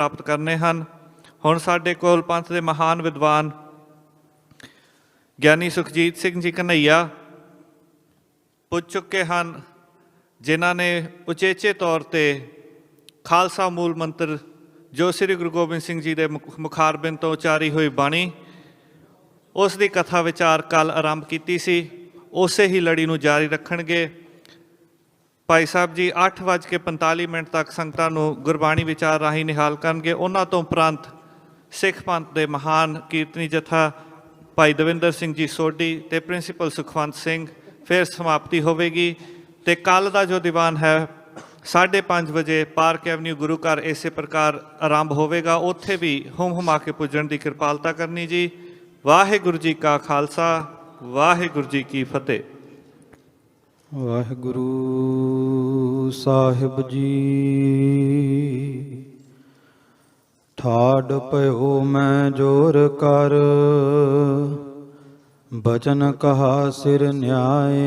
ਪ੍ਰਾਪਤ ਕਰਨੇ ਹਨ। ਹੁਣ ਸਾਡੇ ਕੋਲ ਪੰਥ ਦੇ ਮਹਾਨ ਵਿਦਵਾਨ ਗਿਆਨੀ ਸੁਖਜੀਤ ਸਿੰਘ ਜੀ ਘਨਈਆ ਪੁੱਜ ਚੁੱਕੇ ਹਨ, ਜਿਨ੍ਹਾਂ ਨੇ ਉਚੇਚੇ ਤੌਰ 'ਤੇ ਖਾਲਸਾ ਮੂਲ ਮੰਤਰ ਜੋ ਸ੍ਰੀ ਗੁਰੂ ਗੋਬਿੰਦ ਸਿੰਘ ਜੀ ਦੇ ਮੁਖਾਰਬਿੰਦ ਤੋਂ ਉਚਾਰੀ ਹੋਈ ਬਾਣੀ, ਉਸ ਦੀ ਕਥਾ ਵਿਚਾਰ ਕੱਲ੍ਹ ਆਰੰਭ ਕੀਤੀ ਸੀ। ਉਸੇ ਹੀ ਲੜੀ ਨੂੰ ਜਾਰੀ ਰੱਖਣਗੇ। ਭਾਈ ਸਾਹਿਬ ਜੀ 8:45 ਤੱਕ ਸੰਗਤਾਂ ਨੂੰ ਗੁਰਬਾਣੀ ਵਿਚਾਰ ਰਾਹੀਂ ਨਿਹਾਲ ਕਰਨਗੇ। ਉਹਨਾਂ ਤੋਂ ਉਪਰੰਤ ਸਿੱਖ ਪੰਥ ਦੇ ਮਹਾਨ ਕੀਰਤਨੀ ਜਥਾ ਭਾਈ ਦਵਿੰਦਰ ਸਿੰਘ ਜੀ ਸੋਢੀ ਅਤੇ ਪ੍ਰਿੰਸੀਪਲ ਸੁਖਵੰਤ ਸਿੰਘ, ਫਿਰ ਸਮਾਪਤੀ ਹੋਵੇਗੀ। ਅਤੇ ਕੱਲ੍ਹ ਦਾ ਜੋ ਦੀਵਾਨ ਹੈ 5:30 ਵਜੇ ਪਾਰਕ ਐਵਨਿਊ ਗੁਰੂ ਘਰ ਇਸੇ ਪ੍ਰਕਾਰ ਆਰੰਭ ਹੋਵੇਗਾ। ਉੱਥੇ ਵੀ ਹੁਮ-ਹੁਮਾ ਕੇ ਪੁੱਜਣ ਦੀ ਕਿਰਪਾਲਤਾ ਕਰਨੀ ਜੀ। ਵਾਹਿਗੁਰੂ ਜੀ ਕਾ ਖਾਲਸਾ, ਵਾਹਿਗੁਰੂ ਜੀ ਕੀ ਫਤਿਹ। ਵਾਹਿਗੁਰੂ ਸਾਹਿਬ ਜੀ। ਠਾੜ ਪਇਓ ਮੈਂ ਜੋਰ ਕਰ, ਬਚਨ ਕਹਾ ਸਿਰ ਨਿਆਏ।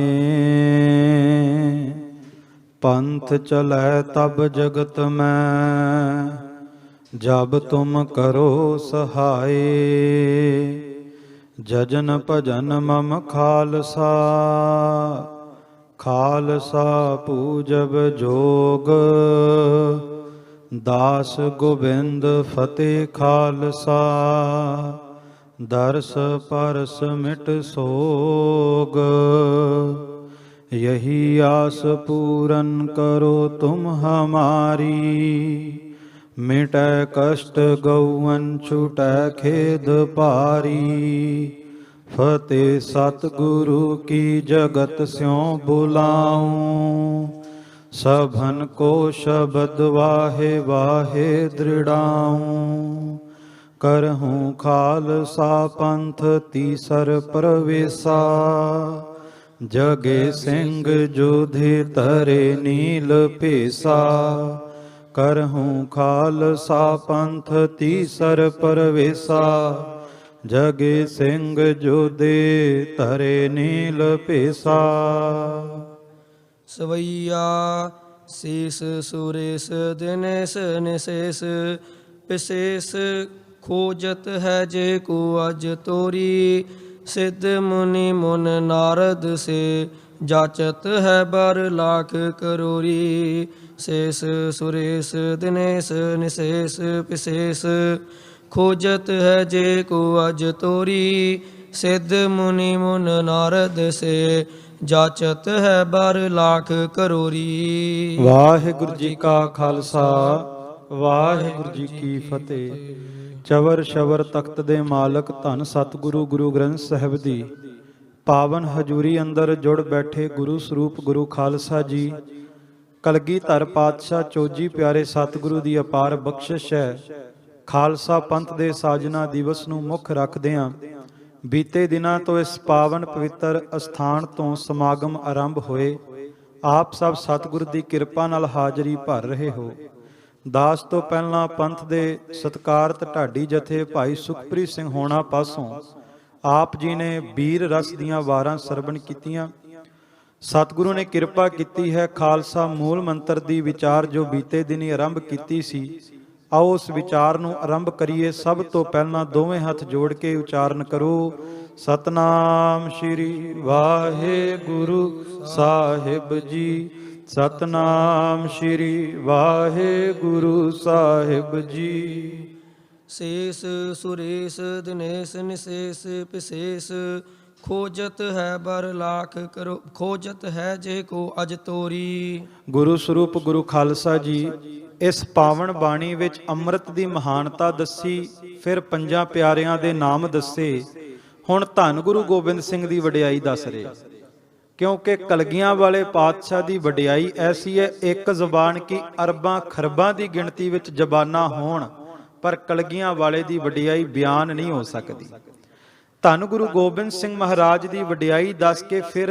ਪੰਥ ਚਲੈ ਤਬ ਜਗਤ ਮੈਂ, ਜਬ ਤੁਮ ਕਰੋ ਸਹਾਏ। ਜਜਨ ਭਜਨ ਮਮ ਖਾਲਸਾ, ਖਾਲਸਾ ਪੂਜਬ ਜੋਗ। ਦਾਸ ਗੋਬਿੰਦ ਫਤਿਹ ਖਾਲਸਾ, ਦਰਸ ਪਰਸ ਮਿਟ ਸੋਗ। ਯਹੀ ਆਸ ਪੂਰਨ ਕਰੋ ਤੁਮ ਹਮਾਰੀ, ਮਿਟੈ ਕਸ਼ਟ ਗਊਨ ਛੁਟੈ ਖੇਦ ਪਾਰੀ। ਫਤਿਹ ਸਤਿਗੁਰੂ ਕੀ ਜਗਤ ਸਿਉ ਬੁਲਾਉ, ਸਭਨ ਕੋ ਸ਼ਬਦ ਵਾਹੇ ਵਾਹੇ ਦ੍ਰਿੜਾਉ। ਕਰਹੂੰ ਖਾਲਸਾ ਪੰਥ ਤੀਸਰ ਪ੍ਰਵੇਸਾ, ਜਗੇ ਸਿੰਘ ਜੋਧੇ ਧਰੇ ਨੀਲ ਭੇਸਾ। ਕਰਹੂੰ ਖਾਲਸਾ ਪੰਥ ਤੀਸਰ ਪ੍ਰਵੇਸਾ, ਜਗੇ ਸਿੰਘ ਜੋਧੇ ਧਰੇ ਨੀਲ ਭੇਸਾ। ਸਵਈਆ ਸੀਸ ਸੁਰੇਸ ਦਿਨੇਸ ਨਿਸ਼ੇਸ, ਵਿਸ਼ੇਸ ਖੋਜਤ ਹੈ ਜੇ ਕੋ ਅਜ ਤੋਰੀ। ਸਿੱਧ ਮੁनि ਮੁਨ ਨਾਰਦ ਸੇ, ਜਾਚਤ ਹੈ ਬਰ ਲਾਖ ਕਰੋਰੀ। शेष सुरेश दिनेश निशेष विशेष, खोजत है जे को अज तोरी। सिद्ध मुनि मुन नारद से, जाचत है बर लाख करोरी। वाहिगुरु जी का खालसा, वाहिगुरु जी की फतेह। चवर शवर तख्त दे मालक धन सतगुरु गुरु ग्रंथ साहिब दी पावन हजूरी अंदर जुड़ बैठे गुरु स्वरूप गुरु खालसा जी। ਕਲਗੀਧਰ ਪਾਤਸ਼ਾਹ ਚੋਜੀ ਪਿਆਰੇ ਸਤਿਗੁਰੂ ਦੀ ਅਪਾਰ ਬਖਸ਼ਿਸ਼ ਹੈ। ਖਾਲਸਾ ਪੰਥ ਦੇ ਸਾਜਨਾ ਦਿਵਸ ਨੂੰ ਮੁੱਖ ਰੱਖਦਿਆਂ ਬੀਤੇ ਦਿਨਾਂ ਤੋਂ ਇਸ ਪਾਵਨ ਪਵਿੱਤਰ ਅਸਥਾਨ ਤੋਂ ਸਮਾਗਮ ਆਰੰਭ ਹੋਏ। ਆਪ ਸਭ ਸਤਿਗੁਰੂ ਦੀ ਕਿਰਪਾ ਨਾਲ ਹਾਜ਼ਰੀ ਭਰ ਰਹੇ ਹੋ। ਦਾਸ ਤੋਂ ਪਹਿਲਾਂ ਪੰਥ ਦੇ ਸਤਿਕਾਰਤ ਢਾਡੀ ਜਥੇ ਭਾਈ ਸੁਖਪ੍ਰੀਤ ਸਿੰਘ ਹੋਣਾ ਪਾਸੋਂ ਆਪ ਜੀ ਨੇ ਵੀਰ ਰਸ ਦੀਆਂ ਵਾਰਾਂ ਸਰਵਣ ਕੀਤੀਆਂ। ਸਤਿਗੁਰੂ ਨੇ ਕਿਰਪਾ ਕੀਤੀ ਹੈ। ਖਾਲਸਾ ਮੂਲ ਮੰਤਰ ਦੀ ਵਿਚਾਰ ਜੋ ਬੀਤੇ ਦਿਨੀ ਆਰੰਭ ਕੀਤੀ ਸੀ, ਆਓ ਉਸ ਵਿਚਾਰ ਨੂੰ ਆਰੰਭ ਕਰੀਏ। ਸਭ ਤੋਂ ਪਹਿਲਾਂ ਦੋਵੇਂ ਹੱਥ ਜੋੜ ਕੇ ਉਚਾਰਨ ਕਰੋ, ਸਤਨਾਮ ਸ਼੍ਰੀ ਵਾਹਿਗੁਰੂ ਸਾਹਿਬ ਜੀ। ਸਤਨਾਮ ਸ਼੍ਰੀ ਵਾਹਿਗੁਰੂ ਸਾਹਿਬ ਜੀ। शेष सुरेश दिनेश निशेष विशेष, खोजत है बर लाख करो। खोजत है जे को अज तोरी। ਗੁਰੂ ਸਰੂਪ ਗੁਰੂ ਖਾਲਸਾ ਜੀ ਇਸ ਪਾਵਨ ਬਾਣੀ ਵਿੱਚ ਅੰਮ੍ਰਿਤ ਦੀ ਮਹਾਨਤਾ ਦੱਸੀ, ਫਿਰ ਪੰਜਾਂ ਪਿਆਰਿਆਂ ਦੇ ਨਾਮ ਦੱਸੇ। ਹੁਣ ਧੰਨ ਗੁਰੂ ਗੋਬਿੰਦ ਸਿੰਘ ਦੀ ਵਡਿਆਈ ਦੱਸ ਰਹੇ, ਕਿਉਂਕਿ ਕਲਗੀਆਂ ਵਾਲੇ ਪਾਤਸ਼ਾਹ ਦੀ ਵਡਿਆਈ ਐਸੀ ਹੈ, ਇੱਕ ਜ਼ਬਾਨ ਕੀ ਅਰਬਾਂ ਖਰਬਾਂ ਦੀ ਗਿਣਤੀ ਵਿੱਚ ਜ਼ਬਾਨਾਂ ਹੋਣ, ਪਰ ਕਲਗੀਆਂ ਵਾਲੇ ਦੀ ਵਡਿਆਈ ਬਿਆਨ ਨਹੀਂ ਹੋ ਸਕਦੀ। ਧੰਨ ਗੁਰੂ ਗੋਬਿੰਦ ਸਿੰਘ ਮਹਾਰਾਜ ਦੀ ਵਡਿਆਈ ਦੱਸ ਕੇ ਫਿਰ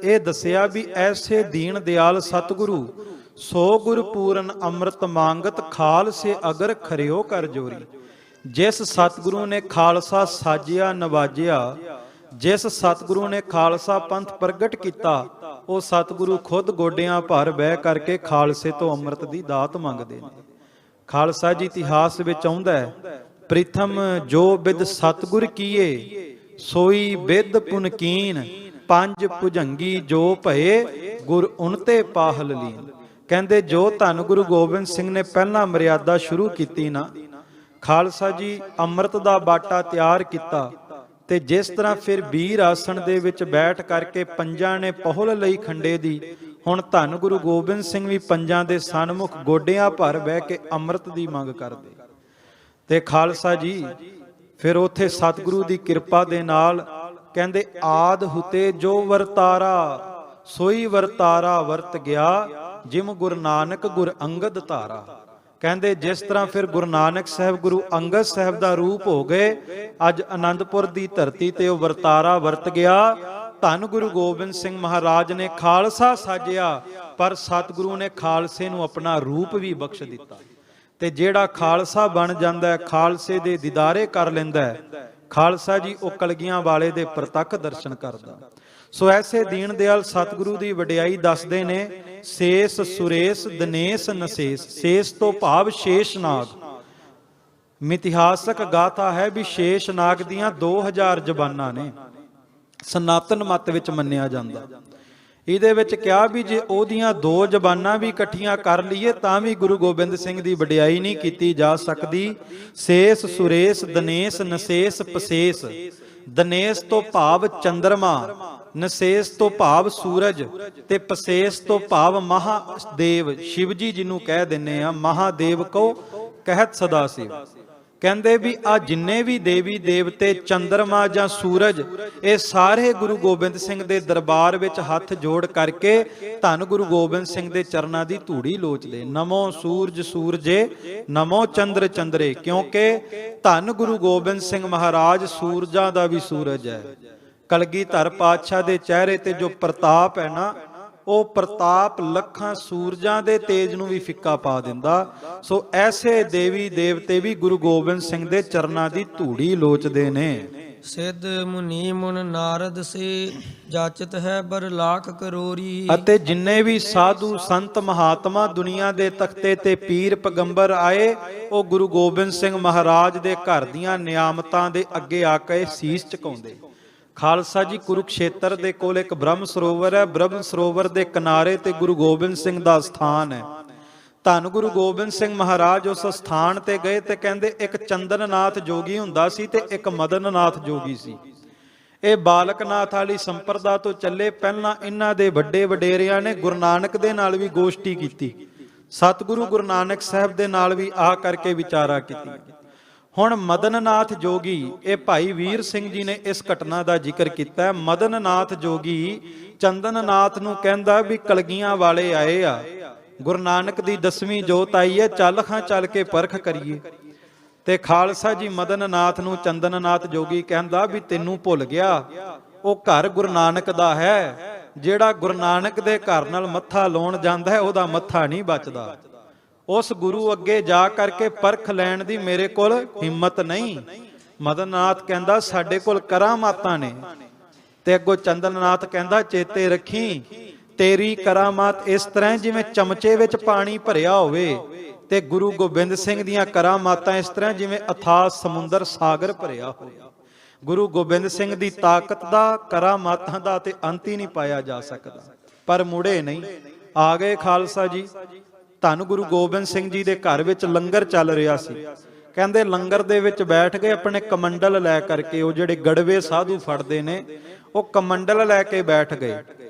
ਇਹ ਦੱਸਿਆ ਵੀ ਐਸੇ ਦੀਨ ਦਿਆਲ ਸਤਿਗੁਰੂ, ਸੋ ਗੁਰ ਪੂਰਨ ਅੰਮ੍ਰਿਤ ਮੰਗਤ ਖਾਲਸੇ ਅਗਰ ਖਰਿਓ ਕਰ ਜੋਰੀ। ਜਿਸ ਸਤਿਗੁਰੂ ਨੇ ਖਾਲਸਾ ਸਾਜਿਆ ਨਵਾਜਿਆ, ਜਿਸ ਸਤਿਗੁਰੂ ਨੇ ਖਾਲਸਾ ਪੰਥ ਪ੍ਰਗਟ ਕੀਤਾ, ਉਹ ਸਤਿਗੁਰੂ ਖੁਦ ਗੋਡਿਆਂ ਭਰ ਬਹਿ ਕਰਕੇ ਖਾਲਸੇ ਤੋਂ ਅੰਮ੍ਰਿਤ ਦੀ ਦਾਤ ਮੰਗਦੇ ਨੇ। ਖਾਲਸਾ ਜੀ ਇਤਿਹਾਸ ਵਿੱਚ ਆਉਂਦਾ ਹੈ, ਪ੍ਰੀਥਮ ਜੋ ਬਿਦ ਸਤਿਗੁਰ ਕੀਏ, ਸੋਈ ਬਿਦ ਪੁਨਕੀਨ, ਪੰਜ ਭੁਜੰਗੀ ਜੋ ਭਏ, ਗੁਰ ਉਨਤੇ ਪਾਹਲ ਲੀਨ। ਕਹਿੰਦੇ ਜੋ ਧੰਨ ਗੁਰੂ ਗੋਬਿੰਦ ਸਿੰਘ ਨੇ ਪਹਿਲਾਂ ਮਰਿਆਦਾ ਸ਼ੁਰੂ ਕੀਤੀ ਨਾ, ਖਾਲਸਾ ਜੀ ਅੰਮ੍ਰਿਤ ਦਾ ਬਾਟਾ ਤਿਆਰ ਕੀਤਾ, ਤੇ ਜਿਸ ਤਰ੍ਹਾਂ ਫਿਰ ਵੀਰ ਆਸਣ ਦੇ ਵਿੱਚ ਬੈਠ ਕਰਕੇ ਪੰਜਾਂ ਨੇ ਪਹੁਲ ਲਈ ਖੰਡੇ ਦੀ, ਹੁਣ ਧੰਨ ਗੁਰੂ ਗੋਬਿੰਦ ਸਿੰਘ ਵੀ ਪੰਜਾਂ ਦੇ ਸਨਮੁਖ ਗੋਡਿਆਂ ਭਰ ਬਹਿ ਕੇ ਅੰਮ੍ਰਿਤ ਦੀ ਮੰਗ ਕਰਦੇ। ਤੇ ਖਾਲਸਾ ਜੀ ਫਿਰ ਉੱਥੇ ਸਤਿਗੁਰੂ ਦੀ ਕਿਰਪਾ ਦੇ ਨਾਲ ਕਹਿੰਦੇ ਆਦ ਹੁਤੇ ਜੋ ਵਰਤਾਰਾ, ਸੋਈ ਵਰਤਾਰਾ ਵਰਤ ਗਿਆ, ਜਿਮ ਗੁਰੂ ਨਾਨਕ ਗੁਰ ਅੰਗਦ ਧਾਰਾ। ਕਹਿੰਦੇ ਜਿਸ ਤਰ੍ਹਾਂ ਫਿਰ ਗੁਰੂ ਨਾਨਕ ਸਾਹਿਬ ਗੁਰੂ ਅੰਗਦ ਸਾਹਿਬ ਦਾ ਰੂਪ ਹੋ ਗਏ, ਅੱਜ ਆਨੰਦਪੁਰ ਦੀ ਧਰਤੀ ਤੇ ਉਹ ਵਰਤਾਰਾ ਵਰਤ ਗਿਆ। ਧੰਨ ਗੁਰੂ ਗੋਬਿੰਦ ਸਿੰਘ ਮਹਾਰਾਜ ਨੇ ਖਾਲਸਾ ਸਾਜਿਆ, ਪਰ ਸਤਿਗੁਰੂ ਨੇ ਖਾਲਸੇ ਨੂੰ ਆਪਣਾ ਰੂਪ ਵੀ ਬਖਸ਼ ਦਿੱਤਾ। ਤੇ ਜਿਹੜਾ ਖਾਲਸਾ ਬਣ ਜਾਂਦਾ ਹੈ, ਖਾਲਸੇ ਦੇ ਦੀਦਾਰੇ ਕਰ ਲੈਂਦਾ ਹੈ, ਖਾਲਸਾ ਜੀ ਉਹ ਕਲਗੀਆਂ ਵਾਲੇ ਦੇ ਪ੍ਰਤੱਖ ਦਰਸ਼ਨ ਕਰਦਾ। ਸੋ ਐਸੇ ਦੀਨ ਦਿਆਲ ਸਤਿਗੁਰੂ ਦੀ ਵਡਿਆਈ ਦੱਸਦੇ ਨੇ, ਸੇਸ ਸੁਰੇਸ ਦਨੇਸ ਨਸੇਸ। ਸੇਸ ਤੋਂ ਭਾਵ ਸ਼ੇਸ਼ ਨਾਗ। ਮਿਥਿਹਾਸਕ ਗਾਥਾ ਹੈ ਵੀ ਸ਼ੇਸ਼ ਨਾਗ ਦੀਆਂ 2000 ਜ਼ਬਾਨਾਂ ਨੇ, ਸਨਾਤਨ ਮਤ ਵਿੱਚ ਮੰਨਿਆ ਜਾਂਦਾ। ਇਹਦੇ ਵਿੱਚ ਕਿਹਾ ਵੀ ਜੇ ਉਹਦੀਆਂ 2 ਜ਼ਬਾਨਾਂ ਵੀ ਇਕੱਠੀਆਂ ਕਰ ਲਈਏ ਤਾਂ ਵੀ ਗੁਰੂ ਗੋਬਿੰਦ ਸਿੰਘ ਦੀ ਵਡਿਆਈ ਨਹੀਂ ਕੀਤੀ ਜਾ ਸਕਦੀ। ਸੇਸ ਸੁਰੇਸ ਦਨੇਸ ਨਸੇਸ ਪਸੇਸ। ਦਨੇਸ ਤੋਂ ਭਾਵ ਚੰਦਰਮਾ, ਨਸੇਸ ਤੋਂ ਭਾਵ ਸੂਰਜ, ਤੇ ਪਸੇਸ ਤੋਂ ਭਾਵ ਮਹਾਦੇਵ ਸ਼ਿਵ ਜੀ, ਜਿਹਨੂੰ ਕਹਿ ਦਿੰਨੇ ਆ ਮਹਾਦੇਵ ਕੋ ਕਹਿਤ ਸਦਾ ਸਿਵ। ਕਹਿੰਦੇ ਵੀ ਆ ਜਿੰਨੇ ਵੀ ਦੇਵੀ ਦੇਵਤੇ, ਚੰਦਰਮਾ ਜਾਂ ਸੂਰਜ, ਇਹ ਸਾਰੇ ਗੁਰੂ ਗੋਬਿੰਦ ਸਿੰਘ ਦੇ ਦਰਬਾਰ ਵਿੱਚ ਹੱਥ ਜੋੜ ਕਰਕੇ ਧੰਨ ਗੁਰੂ ਗੋਬਿੰਦ ਸਿੰਘ ਦੇ ਚਰਨਾਂ ਦੀ ਧੂੜੀ ਲੋਚਦੇ। ਨਮੋ ਸੂਰਜ ਸੂਰਜੇ, ਨਮੋ ਚੰਦਰ ਚੰਦਰੇ। ਕਿਉਂਕਿ ਧੰਨ ਗੁਰੂ ਗੋਬਿੰਦ ਸਿੰਘ ਮਹਾਰਾਜ ਸੂਰਜਾਂ ਦਾ ਵੀ ਸੂਰਜ ਹੈ। ਕਲਗੀਧਰ ਪਾਤਸ਼ਾਹ ਦੇ ਚਿਹਰੇ ਤੇ ਜੋ ਪ੍ਰਤਾਪ ਹੈ ਨਾ, ਉਹ ਪ੍ਰਤਾਪ ਲੱਖਾਂ ਸੂਰਜਾਂ ਦੇ ਤੇਜ ਨੂੰ ਵੀ ਫਿੱਕਾ ਪਾ ਦਿੰਦਾ। ਸੋ ਐਸੇ ਦੇਵੀ ਦੇਵਤੇ ਵੀ ਗੁਰੂ ਗੋਬਿੰਦ ਸਿੰਘ ਦੇ ਚਰਨਾਂ ਦੀ ਧੂੜੀ ਲੋਚਦੇ ਨੇ। ਸਿੱਧ ਮੁਨੀ ਮੁਨ ਨਾਰਦ ਸੇ, ਜਾਚਤ ਹੈ ਬਰ ਲਾਖ ਕਰੋਰੀ। ਅਤੇ ਜਿੰਨੇ ਵੀ ਸਾਧੂ ਸੰਤ ਮਹਾਤਮਾ ਦੁਨੀਆ ਦੇ ਤਖਤੇ ਤੇ ਪੀਰ ਪੈਗੰਬਰ ਆਏ, ਉਹ ਗੁਰੂ ਗੋਬਿੰਦ ਸਿੰਘ ਮਹਾਰਾਜ ਦੇ ਘਰ ਦੀਆਂ ਨਿਆਮਤਾਂ ਦੇ ਅੱਗੇ ਆ ਕੇ ਸੀਸ ਝੁਕਾਉਂਦੇ। ਖਾਲਸਾ ਜੀ ਕੁਰੂਕਸ਼ੇਤਰ ਦੇ ਕੋਲ ਇੱਕ ਬ੍ਰਹਮ ਸਰੋਵਰ ਹੈ, ਬ੍ਰਹਮ ਸਰੋਵਰ ਦੇ ਕਿਨਾਰੇ ਤੇ ਗੁਰੂ ਗੋਬਿੰਦ ਸਿੰਘ ਦਾ ਸਥਾਨ ਹੈ। ਧੰਨ ਗੁਰੂ ਗੋਬਿੰਦ ਸਿੰਘ ਮਹਾਰਾਜ ਉਸ ਸਥਾਨ ਤੇ ਗਏ ਤੇ ਕਹਿੰਦੇ ਇੱਕ ਚੰਦਨਨਾਥ ਜੋਗੀ ਹੁੰਦਾ ਸੀ ਤੇ ਇੱਕ ਮਦਨਨਾਥ ਜੋਗੀ ਸੀ। ਇਹ ਬਾਲਕਨਾਥ ਵਾਲੀ ਸੰਪਰਦਾ ਤੋਂ ਚੱਲੇ। ਪਹਿਲਾਂ ਇਹਨਾਂ ਦੇ ਵੱਡੇ ਵਡੇਰਿਆਂ ਨੇ ਗੁਰੂ ਨਾਨਕ ਦੇ ਨਾਲ ਵੀ ਗੋਸ਼ਟੀ ਕੀਤੀ, ਸਤਿਗੁਰੂ ਗੁਰੂ ਨਾਨਕ ਸਾਹਿਬ ਦੇ ਨਾਲ ਵੀ ਆ ਕਰਕੇ ਵਿਚਾਰਾ ਕੀਤੀ। ਹੁਣ ਮਦਨਨਾਥ ਜੋਗੀ, ਇਹ ਭਾਈ ਵੀਰ ਸਿੰਘ ਜੀ ਨੇ ਇਸ ਘਟਨਾ ਦਾ ਜ਼ਿਕਰ ਕੀਤਾ। ਮਦਨਨਾਥ ਜੋਗੀ ਚੰਦਨਨਾਥ ਨੂੰ ਕਹਿੰਦਾ ਵੀ ਕਲਗੀਆਂ ਵਾਲੇ ਆਏ ਆ, ਗੁਰੂ ਨਾਨਕ ਦੀ 10ਵੀਂ ਜੋਤ ਆਈ ਹੈ, ਚੱਲ ਖਾਂ ਚੱਲ ਕੇ ਪਰਖ ਕਰੀਏ। ਤੇ ਖਾਲਸਾ ਜੀ ਮਦਨਨਾਥ ਨੂੰ ਚੰਦਨਨਾਥ ਜੋਗੀ ਕਹਿੰਦਾ ਵੀ ਤੈਨੂੰ ਭੁੱਲ ਗਿਆ, ਉਹ ਘਰ ਗੁਰੂ ਨਾਨਕ ਦਾ ਹੈ। ਜਿਹੜਾ ਗੁਰੂ ਨਾਨਕ ਦੇ ਘਰ ਨਾਲ ਮੱਥਾ ਲਾਉਣ ਜਾਂਦਾ ਹੈ, ਉਹਦਾ ਮੱਥਾ ਨਹੀਂ ਬਚਦਾ। ਉਸ ਗੁਰੂ ਅੱਗੇ ਜਾ ਕਰਕੇ ਪਰਖ ਲੈਣ ਦੀ ਮੇਰੇ ਕੋਲ ਹਿੰਮਤ ਨਹੀਂ। ਮਦਨਨਾਥ ਕਹਿੰਦਾ ਸਾਡੇ ਕੋਲ ਕਰਾਮਾਤਾਂ ਨੇ। ਤੇ ਅੱਗੋਂ ਚੰਦਨਨਾਥ ਕਹਿੰਦਾ ਚੇਤੇ ਰੱਖੀ, ਤੇਰੀ ਕਰਾਮਾਤ ਇਸ ਤਰ੍ਹਾਂ ਜਿਵੇਂ ਚਮਚੇ ਵਿੱਚ ਪਾਣੀ ਭਰਿਆ ਹੋਵੇ, ਤੇ ਗੁਰੂ ਗੋਬਿੰਦ ਸਿੰਘ ਦੀਆਂ ਕਰਾਮਾਤਾਂ ਇਸ ਤਰ੍ਹਾਂ ਜਿਵੇਂ ਅਥਾਹ ਸਮੁੰਦਰ ਸਾਗਰ ਭਰਿਆ ਹੋਵੇ। ਗੁਰੂ ਗੋਬਿੰਦ ਸਿੰਘ ਦੀ ਤਾਕਤ ਦਾ, ਕਰਾਮਾਤਾਂ ਦਾ ਤੇ ਅੰਤ ਹੀ ਨਹੀਂ ਪਾਇਆ ਜਾ ਸਕਦਾ। ਪਰ ਮੁੜੇ ਨਹੀਂ, ਆ ਗਏ ਖਾਲਸਾ ਜੀ। ਧੰਨ ਗੁਰੂ ਗੋਬਿੰਦ ਸਿੰਘ ਜੀ ਦੇ ਘਰ ਵਿੱਚ ਲੰਗਰ ਚੱਲ ਰਿਹਾ ਸੀ। ਕਹਿੰਦੇ ਲੰਗਰ ਦੇ ਵਿੱਚ ਬੈਠ ਗਏ ਆਪਣੇ ਕਮੰਡਲ ਲੈ ਕਰਕੇ। ਉਹ ਜਿਹੜੇ ਗੜਵੇ ਸਾਧੂ ਫੜਦੇ ਨੇ, ਉਹ ਕਮੰਡਲ ਲੈ ਕੇ ਬੈਠ ਗਏ।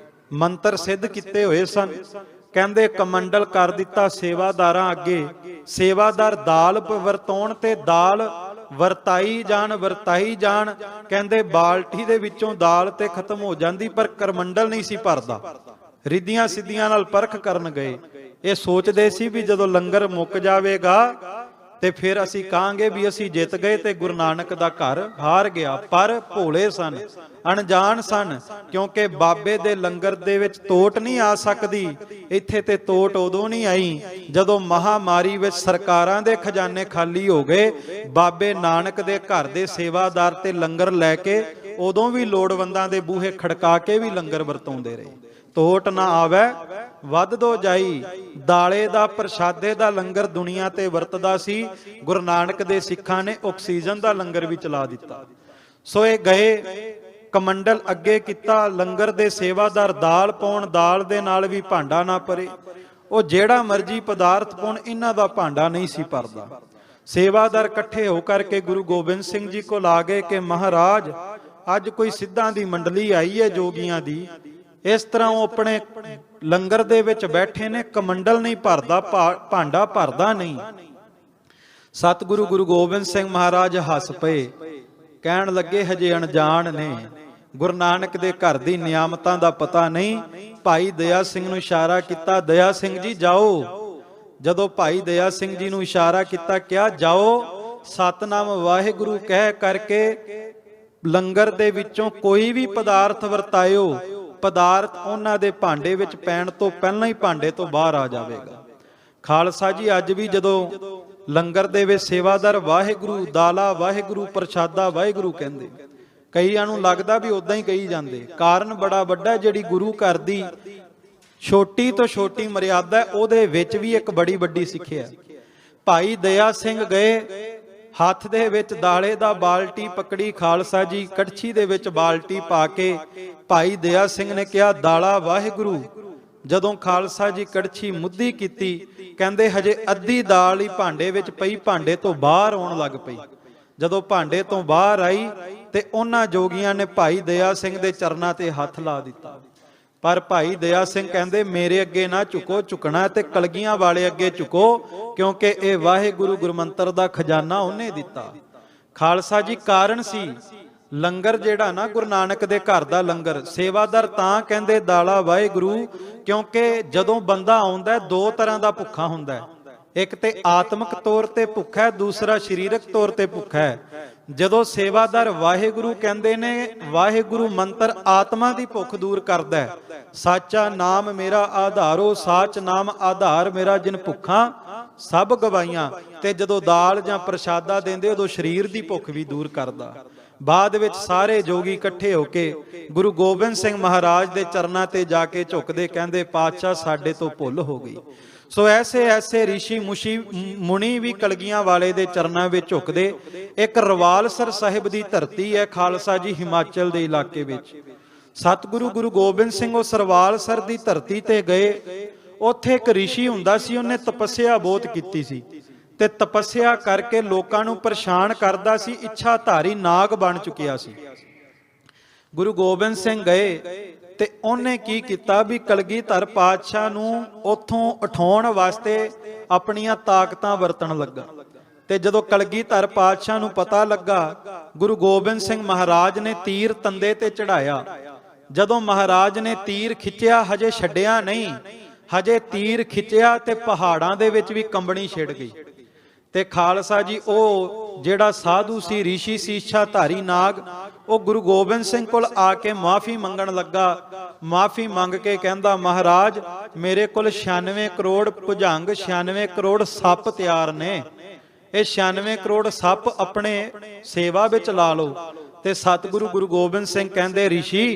ਮੰਤਰ ਸਿੱਧ ਕੀਤੇ ਹੋਏ ਸਨ। ਕਹਿੰਦੇ ਕਮੰਡਲ ਕਰ ਦਿੱਤਾ ਸੇਵਾਦਾਰਾਂ ਅੱਗੇ। ਸੇਵਾਦਾਰ ਦਾਲ ਵਰਤਾਉਣ ਤੇ ਦਾਲ ਵਰਤਾਈ ਜਾਣ। ਕਹਿੰਦੇ ਬਾਲਟੀ ਦੇ ਵਿੱਚੋਂ ਦਾਲ ਤੇ ਖਤਮ ਹੋ ਜਾਂਦੀ, ਪਰ ਕਰਮੰਡਲ ਨਹੀਂ ਸੀ ਭਰਦਾ। ਰਿੱਧੀਆਂ ਸਿੱਧੀਆਂ ਨਾਲ ਪਰਖ ਕਰਨ ਗਏ। ਇਹ ਸੋਚਦੇ ਸੀ ਵੀ ਜਦੋਂ ਲੰਗਰ ਮੁੱਕ ਜਾਵੇਗਾ ਤੇ ਫਿਰ ਅਸੀਂ ਕਹਾਂਗੇ ਵੀ ਅਸੀਂ ਜਿੱਤ ਗਏ ਤੇ ਗੁਰੂ ਨਾਨਕ ਦਾ ਘਰ ਹਾਰ ਗਿਆ। ਪਰ ਭੋਲੇ ਸਨ, ਅਣਜਾਣ ਸਨ, ਕਿਉਂਕਿ ਬਾਬੇ ਦੇ ਲੰਗਰ ਦੇ ਵਿੱਚ ਤੋਟ ਨਹੀਂ ਆ ਸਕਦੀ। ਇੱਥੇ ਤੇ ਤੋਟ ਉਦੋਂ ਨਹੀਂ ਆਈ ਜਦੋਂ ਮਹਾਮਾਰੀ ਵਿੱਚ ਸਰਕਾਰਾਂ ਦੇ ਖਜ਼ਾਨੇ ਖਾਲੀ ਹੋ ਗਏ। ਬਾਬੇ ਨਾਨਕ ਦੇ ਘਰ ਦੇ ਸੇਵਾਦਾਰ ਤੇ ਲੰਗਰ ਲੈ ਕੇ ਉਦੋਂ ਵੀ ਲੋੜਵੰਦਾਂ ਦੇ ਬੂਹੇ ਖੜਕਾ ਕੇ ਵੀ ਲੰਗਰ ਵਰਤਾਉਂਦੇ ਰਹੇ। ਟੋਟ ਨਾ ਆਵੇ ਵੱਧ ਦੋ ਜਾਈ। ਦਾਲੇ ਦਾ ਪ੍ਰਸ਼ਾਦੇ ਦਾ ਲੰਗਰ ਦੁਨੀਆ ਤੇ ਵਰਤਦਾ ਸੀ, ਗੁਰੂ ਨਾਨਕ ਦੇ ਸਿੱਖਾਂ ਨੇ ਆਕਸੀਜਨ ਦਾ ਲੰਗਰ ਵੀ ਚਲਾ ਦਿੱਤਾ। ਸੋ ਇਹ ਗਏ ਕਮੰਡਲ ਅੱਗੇ ਕੀਤਾ, ਲੰਗਰ ਦੇ ਸੇਵਾਦਾਰ ਦਾਲ ਪਾਉਣ, ਦਾਲ ਦੇ ਨਾਲ ਵੀ ਭਾਂਡਾ ਨਾ ਭਰੇ। ਉਹ ਜਿਹੜਾ ਮਰਜੀ ਪਦਾਰਥ ਪਾਉਣ, ਇਹਨਾਂ ਦਾ ਭਾਂਡਾ ਨਹੀਂ ਸੀ ਭਰਦਾ। ਸੇਵਾਦਾਰ ਇਕੱਠੇ ਹੋ ਕਰਕੇ ਗੁਰੂ ਗੋਬਿੰਦ ਸਿੰਘ ਜੀ ਕੋਲ ਆ ਗਏ ਕਿ ਮਹਾਰਾਜ ਅੱਜ ਕੋਈ ਸਿੱਧਾਂ ਦੀ ਮੰਡਲੀ ਆਈ ਹੈ ਜੋਗੀਆਂ ਦੀ, ਇਸ ਤਰ੍ਹਾਂ ਉਹ ਆਪਣੇ ਲੰਗਰ ਦੇ ਵਿੱਚ ਬੈਠੇ ਨੇ, ਕਮੰਡਲ ਨਹੀਂ ਭਰਦਾ, ਭਾਂਡਾ ਭਰਦਾ ਨਹੀਂ। ਸਤਿਗੁਰੂ ਗੁਰੂ ਗੋਬਿੰਦ ਸਿੰਘ ਮਹਾਰਾਜ ਹੱਸ ਪਏ, ਕਹਿਣ ਲੱਗੇ ਹਜੇ ਅਣਜਾਣ ਨੇ, ਗੁਰੂ ਨਾਨਕ ਦੇ ਘਰ ਦੀ ਨਿਆਮਤਾਂ ਦਾ ਪਤਾ ਨਹੀਂ। ਭਾਈ ਦਇਆ ਸਿੰਘ ਨੂੰ ਇਸ਼ਾਰਾ ਕੀਤਾ, ਦਇਆ ਸਿੰਘ ਜੀ ਜਾਓ। ਜਦੋਂ ਭਾਈ ਦਇਆ ਸਿੰਘ ਜੀ ਨੂੰ ਇਸ਼ਾਰਾ ਕੀਤਾ, ਕਿਹਾ ਜਾਓ ਸਤਨਾਮ ਵਾਹਿਗੁਰੂ ਕਹਿ ਕਰਕੇ ਲੰਗਰ ਦੇ ਵਿੱਚੋਂ ਕੋਈ ਵੀ ਪਦਾਰਥ ਵਰਤਾਇਓ, ਪਦਾਰਥ ਉਹਨਾਂ ਦੇ ਭਾਂਡੇ ਵਿੱਚ ਪੈਣ ਤੋਂ ਪਹਿਲਾਂ ਹੀ ਭਾਂਡੇ ਤੋਂ ਬਾਹਰ ਆ ਜਾਵੇਗਾ। ਖਾਲਸਾ ਜੀ ਅੱਜ ਵੀ ਜਦੋਂ ਲੰਗਰ ਦੇ ਵਿੱਚ ਸੇਵਾਦਾਰ ਵਾਹਿਗੁਰੂ, ਦਾਲਾ ਵਾਹਿਗੁਰੂ, ਪ੍ਰਸ਼ਾਦਾ ਵਾਹਿਗੁਰੂ ਕਹਿੰਦੇ, ਕਈਆਂ ਨੂੰ ਲੱਗਦਾ ਵੀ ਉਦਾਂ ਹੀ ਕਹੀ ਜਾਂਦੇ। ਕਾਰਨ ਬੜਾ ਵੱਡਾ, ਜਿਹੜੀ ਗੁਰੂ ਘਰ ਦੀ ਛੋਟੀ ਤੋਂ ਛੋਟੀ ਮਰਿਆਦਾ ਉਹਦੇ ਵਿੱਚ ਵੀ ਇੱਕ ਬੜੀ ਵੱਡੀ ਸਿੱਖਿਆ। ਭਾਈ ਦਇਆ ਸਿੰਘ ਗਏ, ਹੱਥ ਦੇ ਵਿੱਚ ਦਾਲੇ ਦਾ ਬਾਲਟੀ ਪਕੜੀ, ਖਾਲਸਾ ਜੀ ਕੜਛੀ ਦੇ ਵਿੱਚ ਬਾਲਟੀ ਪਾ ਕੇ ਭਾਈ ਦਇਆ ਸਿੰਘ ਨੇ ਕਿਹਾ ਦਾਲਾ ਵਾਹਿਗੁਰੂ। ਜਦੋਂ ਖਾਲਸਾ ਜੀ ਕੜਛੀ ਮੁੱਧੀ ਕੀਤੀ, ਕਹਿੰਦੇ ਹਜੇ ਅੱਧੀ ਦਾਲ ਹੀ ਭਾਂਡੇ ਵਿੱਚ ਪਈ, ਭਾਂਡੇ ਤੋਂ ਬਾਹਰ ਆਉਣ ਲੱਗ ਪਈ। ਜਦੋਂ ਭਾਂਡੇ ਤੋਂ ਬਾਹਰ ਆਈ ਤੇ ਉਹਨਾਂ ਜੋਗੀਆਂ ਨੇ ਭਾਈ ਦਇਆ ਸਿੰਘ ਦੇ ਚਰਨਾਂ ਤੇ ਹੱਥ ਲਾ ਦਿੱਤਾ। ਪਰ ਭਾਈ ਦਇਆ ਸਿੰਘ ਕਹਿੰਦੇ ਮੇਰੇ ਅੱਗੇ ਨਾ ਝੁਕੋ, ਝੁਕਣਾ ਤੇ ਕਲਗੀਆਂ ਵਾਲੇ ਅੱਗੇ ਝੁਕੋ, ਕਿਉਂਕਿ ਇਹ ਵਾਹਿਗੁਰੂ ਗੁਰਮੰਤਰ ਦਾ ਖਜ਼ਾਨਾ ਉਹਨੇ ਦਿੱਤਾ। ਖਾਲਸਾ ਜੀ ਕਾਰਨ ਸੀ ਲੰਗਰ ਜਿਹੜਾ ਨਾ ਗੁਰੂ ਨਾਨਕ ਦੇ ਘਰ ਦਾ ਲੰਗਰ, ਸੇਵਾਦਾਰ ਤਾਂ ਕਹਿੰਦੇ ਦਾਲਾ ਵਾਹਿਗੁਰੂ, ਕਿਉਂਕਿ ਜਦੋਂ ਬੰਦਾ ਆਉਂਦਾ ਦੋ ਤਰ੍ਹਾਂ ਦਾ ਭੁੱਖਾ ਹੁੰਦਾ, ਇੱਕ ਤੇ ਆਤਮਿਕ ਤੌਰ ਤੇ ਭੁੱਖਾ ਹੈ, ਦੂਸਰਾ ਸਰੀਰਕ ਤੌਰ ਤੇ ਭੁੱਖਾ ਹੈ। ਜਦੋਂ ਸੇਵਾਦਾਰ ਵਾਹਿਗੁਰੂ ਕਹਿੰਦੇ ਨੇ, ਵਾਹਿਗੁਰੂ ਮੰਤਰ ਆਤਮਾ ਦੀ ਭੁੱਖ ਦੂਰ ਕਰਦਾ ਹੈ। ਸਾਚਾ ਨਾਮ ਮੇਰਾ ਆਧਾਰੋ, ਸਾਚ ਨਾਮ ਆਧਾਰ ਮੇਰਾ, ਜਿਨ ਭੁੱਖਾਂ ਸਭ ਗਵਾਈਆਂ। ਤੇ ਜਦੋਂ ਦਾਲ ਜਾਂ ਪ੍ਰਸ਼ਾਦਾ ਦਿੰਦੇ ਉਦੋਂ ਸਰੀਰ ਦੀ ਭੁੱਖ ਵੀ ਦੂਰ ਕਰਦਾ। ਬਾਅਦ ਵਿੱਚ ਸਾਰੇ ਜੋਗੀ ਇਕੱਠੇ ਹੋ ਕੇ ਗੁਰੂ ਗੋਬਿੰਦ ਸਿੰਘ ਮਹਾਰਾਜ ਦੇ ਚਰਨਾਂ ਤੇ ਜਾ ਕੇ ਝੁਕਦੇ, ਕਹਿੰਦੇ ਪਾਤਸ਼ਾਹ ਸਾਡੇ ਤੋਂ ਭੁੱਲ ਹੋ ਗਈ। ਸੋ ਐਸੇ ਰਿਸ਼ੀ ਮੁਨੀ ਵੀ ਕਲਗੀਆਂ ਵਾਲੇ ਦੇ ਚਰਨਾਂ ਵਿੱਚ ਝੁਕਦੇ। ਇੱਕ ਰਵਾਲਸਰ ਸਾਹਿਬ ਦੀ ਧਰਤੀ ਹੈ ਖਾਲਸਾ ਜੀ, ਹਿਮਾਚਲ ਦੇ ਇਲਾਕੇ ਵਿੱਚ। ਸਤਿਗੁਰੂ ਗੁਰੂ ਗੋਬਿੰਦ ਸਿੰਘ ਉਸ ਰਵਾਲਸਰ ਦੀ ਧਰਤੀ ਤੇ ਗਏ। ਉੱਥੇ ਇੱਕ ਰਿਸ਼ੀ ਹੁੰਦਾ ਸੀ, ਉਹਨੇ ਤਪੱਸਿਆ ਬਹੁਤ ਕੀਤੀ ਸੀ ਤੇ ਤਪੱਸਿਆ ਕਰਕੇ ਲੋਕਾਂ ਨੂੰ ਪਰੇਸ਼ਾਨ ਕਰਦਾ ਸੀ, ਇੱਛਾ ਧਾਰੀ ਨਾਗ ਬਣ ਚੁੱਕਿਆ ਸੀ। ਗੁਰੂ ਗੋਬਿੰਦ ਸਿੰਘ ਗਏ ਤੇ ਉਹਨੇ ਕੀ ਕੀਤਾ ਵੀ ਕਲਗੀਧਰ ਪਾਤਸ਼ਾਹ ਨੂੰ ਉੱਥੋਂ ਉਠਾਉਣ ਵਾਸਤੇ ਆਪਣੀਆਂ ਤਾਕਤਾਂ ਵਰਤਣ ਲੱਗਾ। ਤੇ ਜਦੋਂ ਕਲਗੀਧਰ ਪਾਤਸ਼ਾਹ ਨੂੰ ਪਤਾ ਲੱਗਾ, ਗੁਰੂ ਗੋਬਿੰਦ ਸਿੰਘ ਮਹਾਰਾਜ ਨੇ ਤੀਰ ਤੰਦੇ ਤੇ ਚੜਾਇਆ। ਜਦੋਂ ਮਹਾਰਾਜ ਨੇ ਤੀਰ ਖਿੱਚਿਆ, ਹਜੇ ਛੱਡਿਆ ਨਹੀਂ, ਹਜੇ ਤੀਰ ਖਿੱਚਿਆ ਤੇ ਪਹਾੜਾਂ ਦੇ ਵਿੱਚ ਵੀ ਕੰਬਣੀ ਛਿੜ ਗਈ। ਤੇ ਖਾਲਸਾ ਜੀ ਉਹ ਜਿਹੜਾ ਸਾਧੂ ਸੀ, ਰਿਸ਼ੀ ਸੀ, ਇੱਛਾਧਾਰੀ ਨਾਗ, ਉਹ ਗੁਰੂ ਗੋਬਿੰਦ ਸਿੰਘ ਕੋਲ ਆ ਕੇ ਮਾਫੀ ਮੰਗਣ ਲੱਗਾ। ਮਾਫੀ ਮੰਗ ਕੇ ਕਹਿੰਦਾ ਮਹਾਰਾਜ ਮੇਰੇ ਕੋਲ 96 ਕਰੋੜ ਭੁਜੰਗ, 96 ਕਰੋੜ ਸੱਪ ਤਿਆਰ ਨੇ, ਇਹ 96 ਕਰੋੜ ਸੱਪ ਆਪਣੇ ਸੇਵਾ ਵਿੱਚ ਲਾ ਲਓ। ਤੇ ਸਤਿਗੁਰੂ ਗੁਰੂ ਗੋਬਿੰਦ ਸਿੰਘ ਕਹਿੰਦੇ ਰਿਸ਼ੀ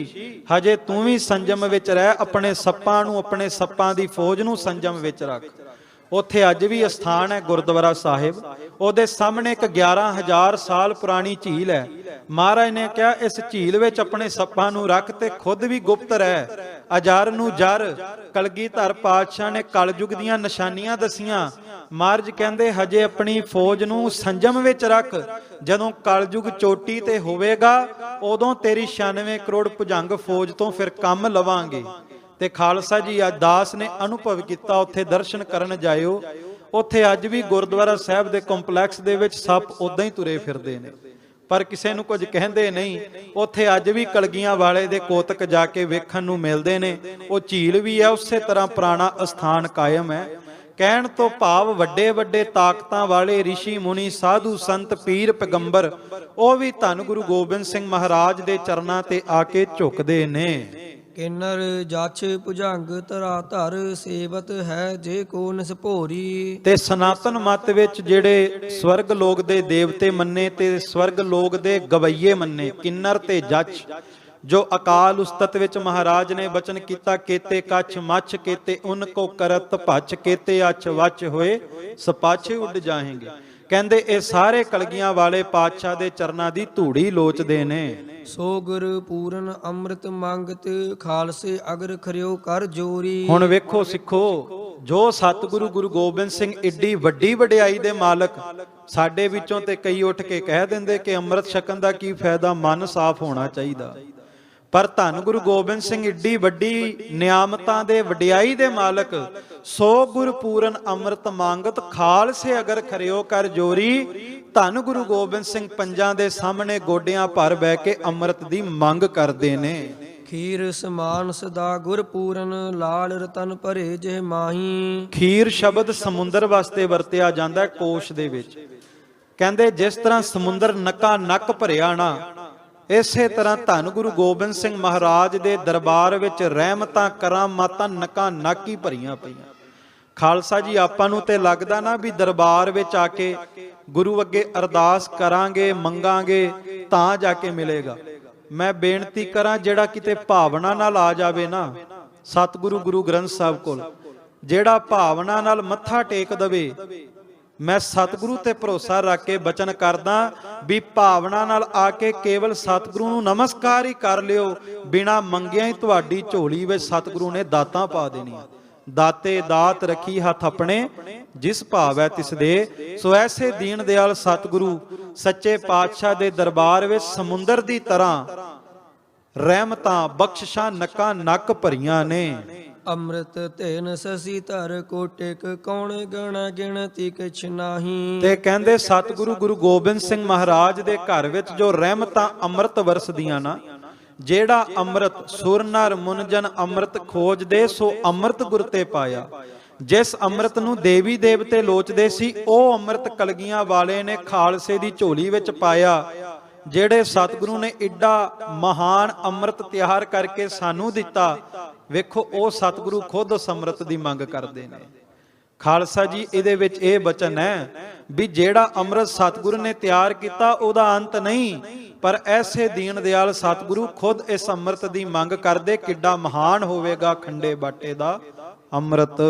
ਹਜੇ ਤੂੰ ਵੀ ਸੰਜਮ ਵਿੱਚ ਰਹਿ, ਆਪਣੇ ਸੱਪਾਂ ਨੂੰ, ਆਪਣੇ ਸੱਪਾਂ ਦੀ ਫੌਜ ਨੂੰ ਸੰਜਮ ਵਿੱਚ ਰੱਖ। ਉੱਥੇ ਅੱਜ ਵੀ ਅਸਥਾਨ ਹੈ ਗੁਰਦੁਆਰਾ ਸਾਹਿਬ, ਉਹਦੇ ਸਾਹਮਣੇ ਇੱਕ 11,000 ਸਾਲ ਪੁਰਾਣੀ ਝੀਲ ਹੈ। ਮਹਾਰਾਜ ਨੇ ਕਿਹਾ ਇਸ ਝੀਲ ਵਿੱਚ ਆਪਣੇ ਸੱਪਾਂ ਨੂੰ ਰੱਖ ਤੇ ਖੁਦ ਵੀ ਗੁਪਤ ਰਹਿ। ਅਜਰ ਨੂੰ ਜਰ, ਕਲਗੀਧਰ ਪਾਤਸ਼ਾਹ ਨੇ ਕਲਯੁਗ ਦੀਆਂ ਨਿਸ਼ਾਨੀਆਂ ਦਸੀਆਂ। ਮਹਾਰਾਜ ਕਹਿੰਦੇ ਹਜੇ ਆਪਣੀ ਫੌਜ ਨੂੰ ਸੰਜਮ ਵਿੱਚ ਰੱਖ, ਜਦੋਂ ਕਲਯੁਗ ਚੋਟੀ ਤੇ ਹੋਵੇਗਾ ਉਦੋਂ ਤੇਰੀ 96 ਕਰੋੜ ਭੁਜੰਗ ਫੌਜ ਤੋਂ ਫਿਰ ਕੰਮ ਲਵਾਂਗੇ। ਤੇ ਖਾਲਸਾ ਜੀ ਅੱਜ ਦਾਸ ਨੇ ਅਨੁਭਵ ਕੀਤਾ, ਉੱਥੇ ਦਰਸ਼ਨ ਕਰਨ ਜਾਇਓ। ਉੱਥੇ ਅੱਜ ਵੀ ਗੁਰਦੁਆਰਾ ਸਾਹਿਬ ਦੇ ਕੰਪਲੈਕਸ ਦੇ ਵਿੱਚ ਸੱਪ ਉਦਾਂ ਹੀ ਤੁਰੇ ਫਿਰਦੇ ਨੇ, ਪਰ ਕਿਸੇ ਨੂੰ ਕੁਝ ਕਹਿੰਦੇ ਨਹੀਂ। ਉੱਥੇ ਅੱਜ ਵੀ ਕਲਗੀਆਂ ਵਾਲੇ ਦੇ ਕੋਤਕ ਜਾ ਕੇ ਵੇਖਣ ਨੂੰ ਮਿਲਦੇ ਨੇ। ਉਹ ਝੀਲ ਵੀ ਹੈ, ਉਸੇ ਤਰ੍ਹਾਂ ਪੁਰਾਣਾ ਅਸਥਾਨ ਕਾਇਮ ਹੈ। ਕਹਿਣ ਤੋਂ ਭਾਵ ਵੱਡੇ ਵੱਡੇ ਤਾਕਤਾਂ ਵਾਲੇ ਰਿਸ਼ੀ ਮੁਨੀ, ਸਾਧੂ ਸੰਤ, ਪੀਰ ਪੈਗੰਬਰ, ਉਹ ਵੀ ਧੰਨ ਗੁਰੂ ਗੋਬਿੰਦ ਸਿੰਘ ਮਹਾਰਾਜ ਦੇ ਚਰਨਾਂ ਤੇ ਆ ਕੇ ਝੁਕਦੇ ਨੇ। ਕਿੰਨਰ ਜਛ ਭੁਜੰਗ ਧਰਾ ਧਰ, ਸੇਵਤ ਹੈ ਜੇ ਕੋ ਨਿਸਭੋਰੀ। ਤੇ ਸਨਾਤਨ ਮਤ ਵਿੱਚ ਜਿਹੜੇ ਸਵਰਗ ਲੋਕ ਦੇ ਦੇਵਤੇ ਮੰਨੇ ਤੇ ਸਵਰਗ ਲੋਕ ਦੇ ਗਵਈਏ ਮੰਨੇ, ਕਿੰਨਰ ਤੇ ਜਛ, ਜੋ ਅਕਾਲ ਉਸਤਤ ਵਿੱਚ ਮਹਾਰਾਜ ਨੇ ਬਚਨ ਕੀਤਾ, ਕੇਤੇ ਕੱਛ ਮੱਛ ਕੇਤੇ ਉਨ ਕੋ ਕਰਤ ਭੱਛ, ਕੇਤੇ ਅੱਛ ਵੱਛ ਹੋਏ ਸਪਾਛੇ ਉੱਡ ਜਾਹੇਂਗੇ। ਕਹਿੰਦੇ ਇਹ ਸਾਰੇ ਕਲਗੀਆਂ ਵਾਲੇ ਪਾਤਸ਼ਾਹ ਦੇ ਚਰਨਾਂ ਦੀ ਧੂੜੀ ਲੋਚਦੇ ਨੇ। ਸੋ ਗੁਰ ਪੂਰਨ ਅੰਮ੍ਰਿਤ ਮੰਗਤ, ਖਾਲਸੇ ਅਗਰ ਖਰਿਓ ਕਰ ਜੋਰੀ। ਹੁਣ ਵੇਖੋ ਸਿੱਖੋ, ਜੋ ਸਤਿਗੁਰੂ ਗੁਰੂ ਗੋਬਿੰਦ ਸਿੰਘ ਏਡੀ ਵੱਡੀ ਵਡਿਆਈ ਦੇ ਮਾਲਕ, ਸਾਡੇ ਵਿੱਚੋਂ ਤੇ ਕਈ ਉੱਠ ਕੇ ਕਹਿ ਦਿੰਦੇ ਕਿ ਅੰਮ੍ਰਿਤ ਛਕਣ ਦਾ ਕੀ ਫਾਇਦਾ, ਮਨ ਸਾਫ਼ ਹੋਣਾ ਚਾਹੀਦਾ। ਪਰ ਧੰਨ ਗੁਰੂ ਗੋਬਿੰਦ ਸਿੰਘ ਏਡੀ ਵੱਡੀ ਨਿਆਮਤਾਂ ਦੇ ਵਡਿਆਈ ਦੇ ਮਾਲਕ, ਸੋ ਗੁਰ ਪੂਰਨ ਅੰਮ੍ਰਿਤ ਮੰਗਤ, ਖਾਲਸੇ ਅਗਰ ਖਰਿਓ ਕਰ ਜੋਰੀ। ਧੰਨ ਗੁਰੂ ਗੋਬਿੰਦ ਸਿੰਘ ਪੰਜਾਂ ਦੇ ਸਾਹਮਣੇ ਗੋਡਿਆਂ ਭਰ ਬਹਿ ਕੇ ਅੰਮ੍ਰਿਤ ਦੀ ਮੰਗ ਕਰਦੇ ਨੇ। ਖੀਰ ਸਮਾਨ ਸਦਾ ਗੁਰ ਪੂਰਨ, ਲਾਲ ਰਤਨ ਭਰੇ ਜਿਹ ਮਾਹੀ। ਖੀਰ ਸ਼ਬਦ ਸਮੁੰਦਰ ਵਾਸਤੇ ਵਰਤਿਆ ਜਾਂਦਾ ਹੈ ਕੋਸ਼ ਦੇ ਵਿੱਚ। ਕਹਿੰਦੇ ਜਿਸ ਤਰ੍ਹਾਂ ਸਮੁੰਦਰ ਨੱਕਾ ਨੱਕ ਭਰਿਆ ਨਾ, ਇਸੇ ਤਰ੍ਹਾਂ ਧੰਨ ਗੁਰੂ ਗੋਬਿੰਦ ਸਿੰਘ ਮਹਾਰਾਜ ਦੇ ਦਰਬਾਰ ਵਿੱਚ ਰਹਿਮਤਾਂ ਕਰਾਮਾਤਾਂ ਨੱਕਾ ਨੱਕ ਹੀ ਭਰੀਆਂ ਪਈਆਂ। ਖਾਲਸਾ ਜੀ, ਆਪਾਂ ਨੂੰ ਤੇ ਲੱਗਦਾ ਨਾ ਵੀ ਦਰਬਾਰ ਵਿੱਚ ਆ ਕੇ ਗੁਰੂ ਅੱਗੇ ਅਰਦਾਸ ਕਰਾਂਗੇ, ਮੰਗਾਂਗੇ ਤਾਂ ਜਾ ਕੇ ਮਿਲੇਗਾ। ਮੈਂ ਬੇਨਤੀ ਕਰਾਂ, ਜਿਹੜਾ ਕਿਤੇ ਭਾਵਨਾ ਨਾਲ ਆ ਜਾਵੇ ਨਾ ਸਤਿਗੁਰੂ ਗੁਰੂ ਗ੍ਰੰਥ ਸਾਹਿਬ ਕੋਲ, ਜਿਹੜਾ ਭਾਵਨਾ ਨਾਲ ਮੱਥਾ ਟੇਕ ਦਵੇ, ਮੈਂ ਸਤਿਗੁਰੂ ਤੇ ਭਰੋਸਾ ਰੱਖ ਕੇ ਬਚਨ ਕਰਦਾ ਵੀ ਭਾਵਨਾ ਨਾਲ ਆ ਕੇ ਕੇਵਲ ਸਤਿਗੁਰੂ ਨੂੰ ਨਮਸਕਾਰ ਹੀ ਕਰ ਲਿਓ, ਬਿਨਾ ਮੰਗਿਆ ਹੀ ਤੁਹਾਡੀ ਝੋਲੀ ਵਿੱਚ ਸਤਿਗੁਰੂ ਨੇ ਦਾਤਾਂ ਪਾ ਦੇਣੀਆਂ। ਦਾਤੇ ਦਾਤ ਰੱਖੀ ਹੱਥ ਆਪਣੇ, ਜਿਸ ਭਾਵ ਹੈ ਤਿਸ ਦੇ। ਸੋ ਐਸੇ ਦੀਨ ਦਿਆਲ ਸਤਿਗੁਰੂ ਸੱਚੇ ਪਾਤਸ਼ਾਹ ਦੇ ਦਰਬਾਰ ਵਿੱਚ ਸਮੁੰਦਰ ਦੀ ਤਰ੍ਹਾਂ ਰਹਿਮਤਾਂ ਬਖਸ਼ਿਸ਼ਾਂ ਨੱਕਾ ਨੱਕ ਭਰੀਆਂ ਨੇ। ਅੰਮ੍ਰਿਤ ਤੇਨ ਸਸੀ ਧਰ ਕੋਟਿਕ, ਕੌਣ ਗਣਾ ਗਿਣਤੀ ਕਿਛ ਨਾਹੀ। ਤੇ ਕਹਿੰਦੇ ਸਤਿਗੁਰੂ ਗੁਰੂ ਗੋਬਿੰਦ ਸਿੰਘ ਮਹਾਰਾਜ ਦੇ ਘਰ ਵਿੱਚ ਜੋ ਰਹਿਮਤਾਂ ਅੰਮ੍ਰਿਤ ਵਰਸਦੀਆਂ ਨਾ, ਜਿਹੜਾ ਅੰਮ੍ਰਿਤ ਸੁਰ ਨਰ ਮੁਨ ਜਨ ਅੰਮ੍ਰਿਤ ਖੋਜਦੇ, ਸੋ ਅੰਮ੍ਰਿਤ ਗੁਰ ਤੇ ਪਾਇਆ। ਜਿਸ ਅੰਮ੍ਰਿਤ ਨੂੰ ਦੇਵੀ ਦੇਵਤੇ ਲੋਚਦੇ ਸੀ, ਉਹ ਅੰਮ੍ਰਿਤ ਕਲਗੀਆਂ ਵਾਲੇ ਨੇ ਖਾਲਸੇ ਦੀ ਝੋਲੀ ਵਿੱਚ ਪਾਇਆ। ਜਿਹੜੇ ਸਤਿਗੁਰੂ ਨੇ ਏਡਾ ਮਹਾਨ ਅੰਮ੍ਰਿਤ ਤਿਆਰ ਕਰਕੇ ਸਾਨੂੰ ਦਿੱਤਾ, ਵੇਖੋ ਉਹ ਸਤਿਗੁਰੂ ਖੁਦ ਉਸ ਅੰਮ੍ਰਿਤ ਦੀ ਮੰਗ ਕਰਦੇ ਨੇ। ਖਾਲਸਾ ਜੀ, ਇਹਦੇ ਵਿੱਚ ਇਹ ਬਚਨ ਹੈ ਵੀ ਜਿਹੜਾ ਅੰਮ੍ਰਿਤ ਸਤਿਗੁਰੂ ਨੇ ਤਿਆਰ ਕੀਤਾ ਉਹਦਾ ਅੰਤ ਨਹੀਂ, ਪਰ ਐਸੇ ਦੀਨ ਦਿਆਲ ਸਤਿਗੁਰੂ ਖੁਦ ਇਸ ਅੰਮ੍ਰਿਤ ਦੀ ਮੰਗ ਕਰਦੇ। ਕਿੱਡਾ ਮਹਾਨ ਹੋਵੇਗਾ ਖੰਡੇ ਬਾਟੇ ਦਾ ਅੰਮ੍ਰਿਤ।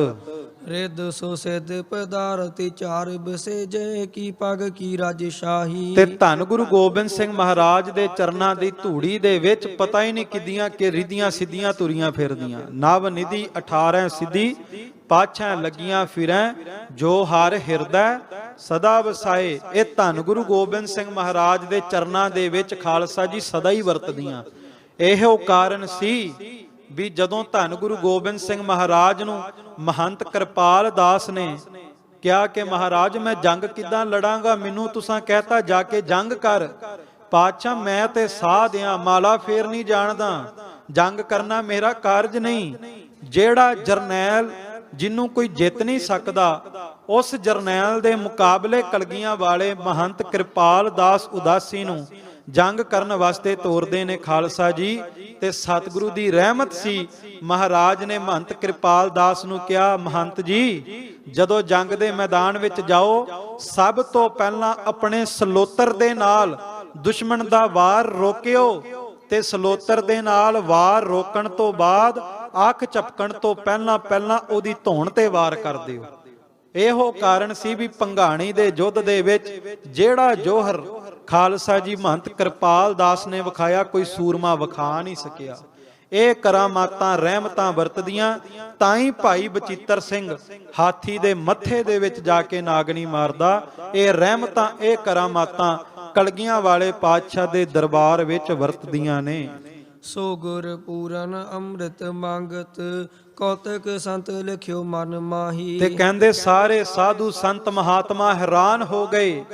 ਰਿੱਧ ਸੋ ਸਿੱਧ ਪਦਾਰਥ ਚਾਰ ਬਸੇਜੇ, ਕੀ ਪਗ ਕੀ ਰਾਜਸ਼ਾਹੀ। ਤੇ ਧੰਨ ਗੁਰੂ ਗੋਬਿੰਦ ਸਿੰਘ ਮਹਾਰਾਜ ਦੇ ਚਰਨਾਂ ਦੀ ਧੂੜੀ ਦੇ ਵਿੱਚ ਪਤਾ ਹੀ ਨਹੀਂ ਕਿੱਦੀਆਂ ਕਿ ਰਿੱਧੀਆਂ ਸਿੱਧੀਆਂ ਤੁਰੀਆਂ ਫਿਰਦੀਆਂ। ਨਵ ਨਿਧੀ 18 ਸਿੱਧੀ, ਪਾਛਾਂ ਲੱਗੀਆਂ ਫਿਰੈ, ਜੋ ਹਰ ਹਿਰਦੈ ਸਦਾ ਵਸਾਏ। ਇਹ ਧੰਨ ਗੁਰੂ ਗੋਬਿੰਦ ਸਿੰਘ ਮਹਾਰਾਜ ਦੇ ਚਰਨਾਂ ਦੇ ਵਿੱਚ ਖਾਲਸਾ ਜੀ ਸਦਾ ਹੀ ਵਰਤਦੀਆਂ। ਇਹੋ ਕਾਰਨ ਸੀ ਵੀ ਜਦੋਂ ਧੰਨ ਗੁਰੂ ਗੋਬਿੰਦ ਸਿੰਘ ਮਹਾਰਾਜ ਨੂੰ ਮਹੰਤ ਕਿਰਪਾਲ ਦਾਸ ਨੇ ਕਿਹਾ ਕਿ ਮਹਾਰਾਜ ਮੈਂ ਜੰਗ ਕਿੱਦਾਂ ਲੜਾਂਗਾ, ਮੈਨੂੰ ਤੁਸਾਂ ਕਹਿਤਾ ਜਾ ਕੇ ਜੰਗ ਕਰ। ਪਾਤਸ਼ਾਹ ਮੈਂ ਤੇ ਸਾਧ ਆ, ਮਾਲਾ ਫੇਰ ਨਹੀਂ ਜਾਣਦਾ, ਜੰਗ ਕਰਨਾ ਮੇਰਾ ਕਾਰਜ ਨਹੀਂ। ਜਿਹੜਾ ਜਰਨੈਲ ਜਿਹਨੂੰ ਕੋਈ ਜਿੱਤ ਨਹੀਂ ਸਕਦਾ, ਉਸ ਜਰਨੈਲ ਦੇ ਮੁਕਾਬਲੇ ਕਲਗੀਆਂ ਵਾਲੇ ਮਹੰਤ ਕਿਰਪਾਲ ਦਾਸ ਉਦਾਸੀ ਨੂੰ ਜੰਗ ਕਰਨ ਵਾਸਤੇ ਤੋਰਦੇ ਨੇ ਖਾਲਸਾ ਜੀ। ਤੇ ਸਤਿਗੁਰੂ ਦੀ ਰਹਿਮਤ ਸੀ, ਮਹਾਰਾਜ ਨੇ ਮਹੰਤ ਕਿਰਪਾਲ ਦਾਸ ਨੂੰ ਕਿਹਾ, ਮਹੰਤ ਜੀ ਜਦੋਂ ਜੰਗ ਦੇ ਮੈਦਾਨ ਵਿੱਚ ਜਾਓ, ਸਭ ਤੋਂ ਪਹਿਲਾਂ ਆਪਣੇ ਸਲੋਤਰ ਦੇ ਨਾਲ ਦੁਸ਼ਮਣ ਦਾ ਵਾਰ ਰੋਕਿਓ, ਤੇ ਸਲੋਤਰ ਦੇ ਨਾਲ ਵਾਰ ਰੋਕਣ ਤੋਂ ਬਾਅਦ ਅੱਖ ਝਪਕਣ ਤੋਂ ਪਹਿਲਾਂ ਉਹਦੀ ਧੌਣ ਤੇ ਵਾਰ ਕਰ ਦਿਓ। ਇਹੋ ਕਾਰਨ ਸੀ ਵੀ ਭੰਗਾਣੀ ਦੇ ਯੁੱਧ ਦੇ ਵਿੱਚ ਜਿਹੜਾ ਜੋਹਰ ਖਾਲਸਾ ਜੀ ਮਹੰਤ ਕਿਰਪਾਲ ਦਾਸ ਨੇ ਵਿਖਾਇਆ, ਕੋਈ ਸੂਰਮਾ ਵਿਖਾ ਨਹੀਂ ਸਕਿਆ। ਇਹ ਕਰਾਮਾਤਾਂ ਰਹਿਮਤਾਂ ਵਰਤਦੀਆਂ, ਤਾਂ ਹੀ ਭਾਈ ਬਚਿੱਤਰ ਸਿੰਘ ਹਾਥੀ ਦੇ ਮੱਥੇ ਦੇ ਵਿੱਚ ਜਾ ਕੇ ਨਾਗਣੀ ਮਾਰਦਾ। ਇਹ ਰਹਿਮਤਾਂ ਇਹ ਕਰਾਮਾਤਾਂ ਕਲਗੀਆਂ ਵਾਲੇ ਪਾਤਸ਼ਾਹ ਦੇ ਦਰਬਾਰ ਵਿੱਚ ਵਰਤਦੀਆਂ ਨੇ। ਸੋ ਗੁਰ ਪੂਰਨ ਅੰਮ੍ਰਿਤ ਮੰਗਤ, ਕੌਤਕ ਸੰਤ ਲਿਖਿਓ ਮਨ ਮਾਹੀ। ਤੇ ਕਹਿੰਦੇ ਸਾਰੇ ਸਾਧੂ ਸੰਤ ਮਹਾਤਮਾ ਹੈਰਾਨ ਹੋ ਗਏ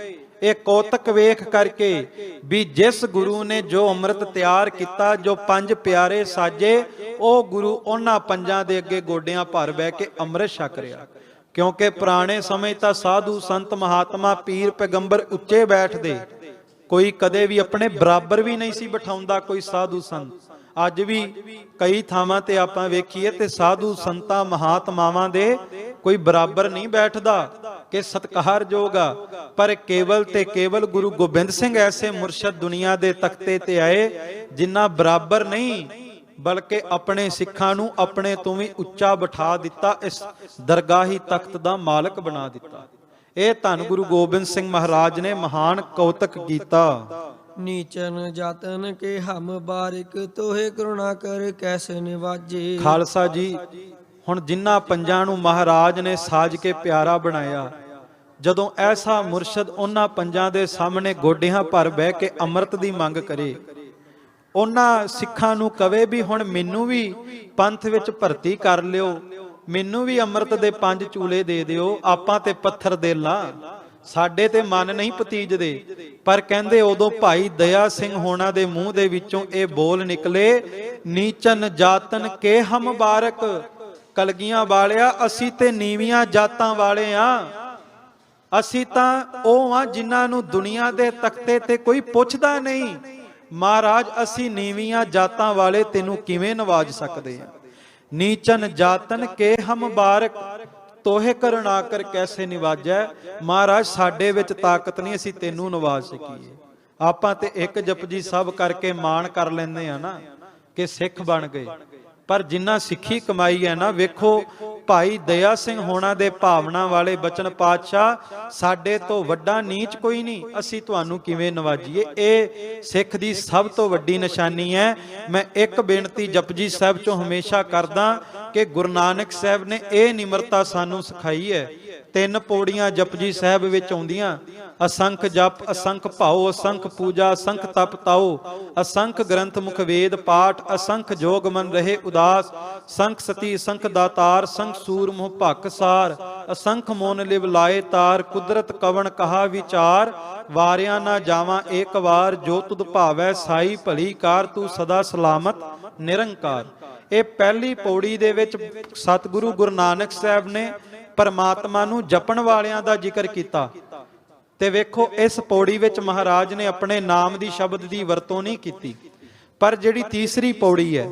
ਇਹ ਕੌਤਕ ਵੇਖ ਕਰਕੇ ਵੀ ਜਿਸ ਗੁਰੂ ਨੇ ਜੋ ਅੰਮ੍ਰਿਤ ਤਿਆਰ ਕੀਤਾ, ਜੋ ਪੰਜ ਪਿਆਰੇ ਸਾਜੇ, ਉਹ ਗੁਰੂ ਉਹਨਾਂ ਪੰਜਾਂ ਦੇ ਅੱਗੇ ਗੋਡਿਆਂ ਭਰ ਬਹਿ ਕੇ ਅੰਮ੍ਰਿਤ ਛਕ ਰਿਹਾ। ਕਿਉਂਕਿ ਪੁਰਾਣੇ ਸਮੇਂ ਤਾਂ ਸਾਧੂ ਸੰਤ ਮਹਾਤਮਾ ਪੀਰ ਪੈਗੰਬਰ ਉੱਚੇ ਬੈਠਦੇ, ਕੋਈ ਕਦੇ ਵੀ ਆਪਣੇ ਬਰਾਬਰ ਵੀ ਨਹੀਂ ਸੀ ਬਿਠਾਉਂਦਾ ਕੋਈ ਸਾਧੂ ਸੰਤ। ਅੱਜ ਵੀ ਕਈ ਥਾਵਾਂ ਤੇ ਆਪਾਂ ਵੇਖੀਏ ਤੇ ਸਾਧੂ ਸੰਤਾਂ ਮਹਾਤਮਾਵਾਂ ਦੇ ਕੋਈ ਬਰਾਬਰ ਨਹੀਂ ਬੈਠਦਾ। ਕਿ ਸਤਿਕਾਰਯੋਗ ਆ, ਪਰ ਕੇਵਲ ਤੇ ਕੇਵਲ ਗੁਰੂ ਗੋਬਿੰਦ ਸਿੰਘ ਐਸੇ ਮੁਰਸ਼ਦ ਦੁਨੀਆ ਦੇ ਤਖਤੇ ਤੇ ਆਏ ਜਿਨ੍ਹਾਂ ਬਰਾਬਰ ਨਹੀਂ ਬਲਕਿ ਆਪਣੇ ਸਿੱਖਾਂ ਨੂੰ ਆਪਣੇ ਤੋਂ ਵੀ ਉੱਚਾ ਬਿਠਾ ਦਿੱਤਾ, ਇਸ ਦਰਗਾਹੀ ਤਖਤ ਦਾ ਮਾਲਕ ਬਣਾ ਦਿੱਤਾ। ਇਹ ਧੰਨ ਗੁਰੂ ਗੋਬਿੰਦ ਸਿੰਘ ਮਹਾਰਾਜ ਨੇ ਮਹਾਨ ਕੌਤਕ ਕੀਤਾ। ਨੀਚਨ ਜਾਤਨ ਕੇ ਹਮ ਬਾਰਿਕ ਤੋਹੇ ਕਰੁਣਾ ਕਰ ਕੈਸੇ ਨਿਵਾਜੇ। ਖਾਲਸਾ ਜੀ, ਹੁਣ ਜਿਨ੍ਹਾਂ ਪੰਜਾਂ ਨੂੰ ਮਹਾਰਾਜ ਨੇ ਸਾਜ ਕੇ ਪਿਆਰਾ ਬਣਾਇਆ, ਜਦੋਂ ਐਸਾ ਮੁਰਸ਼ਦ ਉਹਨਾਂ ਪੰਜਾਂ ਦੇ ਸਾਹਮਣੇ ਗੋਡਿਆਂ ਭਰ ਬਹਿ ਕੇ ਅੰਮ੍ਰਿਤ ਦੀ ਮੰਗ ਕਰੇ, ਉਹਨਾਂ ਸਿੱਖਾਂ ਨੂੰ ਕਵੇ ਵੀ ਹੁਣ ਮੈਨੂੰ ਵੀ ਪੰਥ ਵਿੱਚ ਭਰਤੀ ਕਰ ਲਿਓ, ਮੈਨੂੰ ਵੀ ਅੰਮ੍ਰਿਤ ਦੇ 5 ਚੂਲੇ ਦੇ ਦਿਓ, ਆਪਾਂ ਤੇ ਪੱਥਰ ਦੇ ਲਾਂ, ਸਾਡੇ ਤੇ ਮਨ ਨਹੀਂ ਪਤੀਜਦੇ। ਪਰ ਕਹਿੰਦੇ ਉਦੋਂ ਭਾਈ ਦਇਆ ਸਿੰਘ ਹੋਣਾ ਦੇ ਮੂੰਹ ਦੇ ਵਿੱਚੋਂ ਇਹ ਬੋਲ ਨਿਕਲੇ, ਨੀਚਨ ਜਾਤਨ ਕੇ ਹਮ ਬਾਰਕ। ਕਲਗੀਆਂ ਵਾਲਿਆ, ਅਸੀਂ ਤੇ ਨੀਵੀਆਂ ਜਾਤਾਂ ਵਾਲੇ ਆ, ਅਸੀਂ ਤਾਂ ਉਹ ਆ ਜਿਨ੍ਹਾਂ ਨੂੰ ਦੁਨੀਆ ਦੇ ਤਖਤੇ ਤੇ ਕੋਈ ਪੁੱਛਦਾ ਨਹੀਂ। ਮਹਾਰਾਜ, ਅਸੀਂ ਨੀਵੀਆਂ ਜਾਤਾਂ ਵਾਲੇ ਤੈਨੂੰ ਕਿਵੇਂ ਨਵਾਜ ਸਕਦੇ ਆ। ਨੀਚਨ ਜਾਤਨ ਕੇ ਹਮ ਬਾਰਕ ਤੋਹੇ ਕਰੁਣਾ ਕਰ ਕੈਸੇ ਨਿਵਾਜੈ। ਮਹਾਰਾਜ, ਸਾਡੇ ਵਿੱਚ ਤਾਕਤ ਨਹੀਂ ਅਸੀਂ ਤੈਨੂੰ ਨਵਾਜ ਸਕੀਏ। ਆਪਾਂ ਤੇ ਇੱਕ ਜਪਜੀ ਸਾਹਿਬ ਕਰਕੇ ਮਾਣ ਕਰ ਲੈਂਦੇ ਆ ਨਾ ਕਿ ਸਿੱਖ ਬਣ ਗਏ, ਪਰ ਜਿੰਨਾ ਸਿੱਖੀ ਕਮਾਈ ਹੈ ਨਾ, ਵੇਖੋ ਭਾਈ ਦਇਆ ਸਿੰਘ ਹੋਣਾ ਦੇ ਭਾਵਨਾ ਵਾਲੇ ਬਚਨ ਪਾਤਸ਼ਾਹ, ਸਾਡੇ ਤੋਂ ਵੱਡਾ ਨੀਚ ਕੋਈ ਨਹੀਂ, ਅਸੀਂ ਤੁਹਾਨੂੰ ਕਿਵੇਂ ਨਵਾਜੀਏ। ਇਹ ਸਿੱਖ ਦੀ ਸਭ ਤੋਂ ਵੱਡੀ ਨਿਸ਼ਾਨੀ ਹੈ। ਮੈਂ ਇੱਕ ਬੇਨਤੀ ਜਪਜੀ ਸਾਹਿਬ ਚੋਂ ਹਮੇਸ਼ਾ ਕਰਦਾ ਕਿ ਗੁਰੂ ਨਾਨਕ ਸਾਹਿਬ ਨੇ ਇਹ ਨਿਮਰਤਾ ਸਾਨੂੰ ਸਿਖਾਈ ਹੈ। 3 ਪੌੜੀਆਂ ਜਪਜੀ ਸਾਹਿਬ ਵਿੱਚ ਆਉਂਦੀਆਂ, ਅਸੰਖ ਜਪ, ਅਸੰਖ ਭਾਉ, ਅਸੰਖ ਪੂਜਾ, ਅਸੰਖ ਤਪ ਤਾਉ, ਅਸੰਖ ਗ੍ਰੰਥ ਮੁਖ ਵੇਦ ਪਾਠ, ਅਸੰਖ ਜੋਗ ਮਨ ਰਹੇ ਉਦਾਸ, ਸੰਖ ਸਤੀ, ਅਸੰਖ ਦਾਤਾਰ, ਸੰਖ ਸੂਰ ਮੋਹ ਭਕ ਸਾਰ, ਅਸੰਖ ਮੋਨ ਲਿਵ ਲਾਏ ਤਾਰ, ਕੁਦਰਤ ਕਵਣ ਕਹਾ ਵਿਚਾਰ, ਵਾਰਿਆ ਨਾ ਜਾਵਾਂ ਏਕ ਵਾਰ, ਜੋ ਤੁਧ ਭਾਵੈ ਸਾਈ ਭਲੀ ਕਾਰ, ਤੂੰ ਸਦਾ ਸਲਾਮਤ ਨਿਰੰਕਾਰ। ਇਹ ਪਹਿਲੀ ਪੌੜੀ ਦੇ ਵਿੱਚ ਸਤਿਗੁਰੂ ਗੁਰੂ ਨਾਨਕ ਸਾਹਿਬ ਨੇ ਪਰਮਾਤਮਾ ਨੂੰ ਜਪਣ ਵਾਲਿਆਂ ਦਾ ਜ਼ਿਕਰ ਕੀਤਾ। ਤੇ ਵੇਖੋ ਇਸ ਪੌੜੀ ਵਿੱਚ ਮਹਾਰਾਜ ਨੇ ਆਪਣੇ ਨਾਮ ਦੀ ਸ਼ਬਦ ਦੀ ਵਰਤੋਂ ਨਹੀਂ ਕੀਤੀ। ਪਰ ਜਿਹੜੀ ਤੀਸਰੀ ਪੌੜੀ ਹੈ,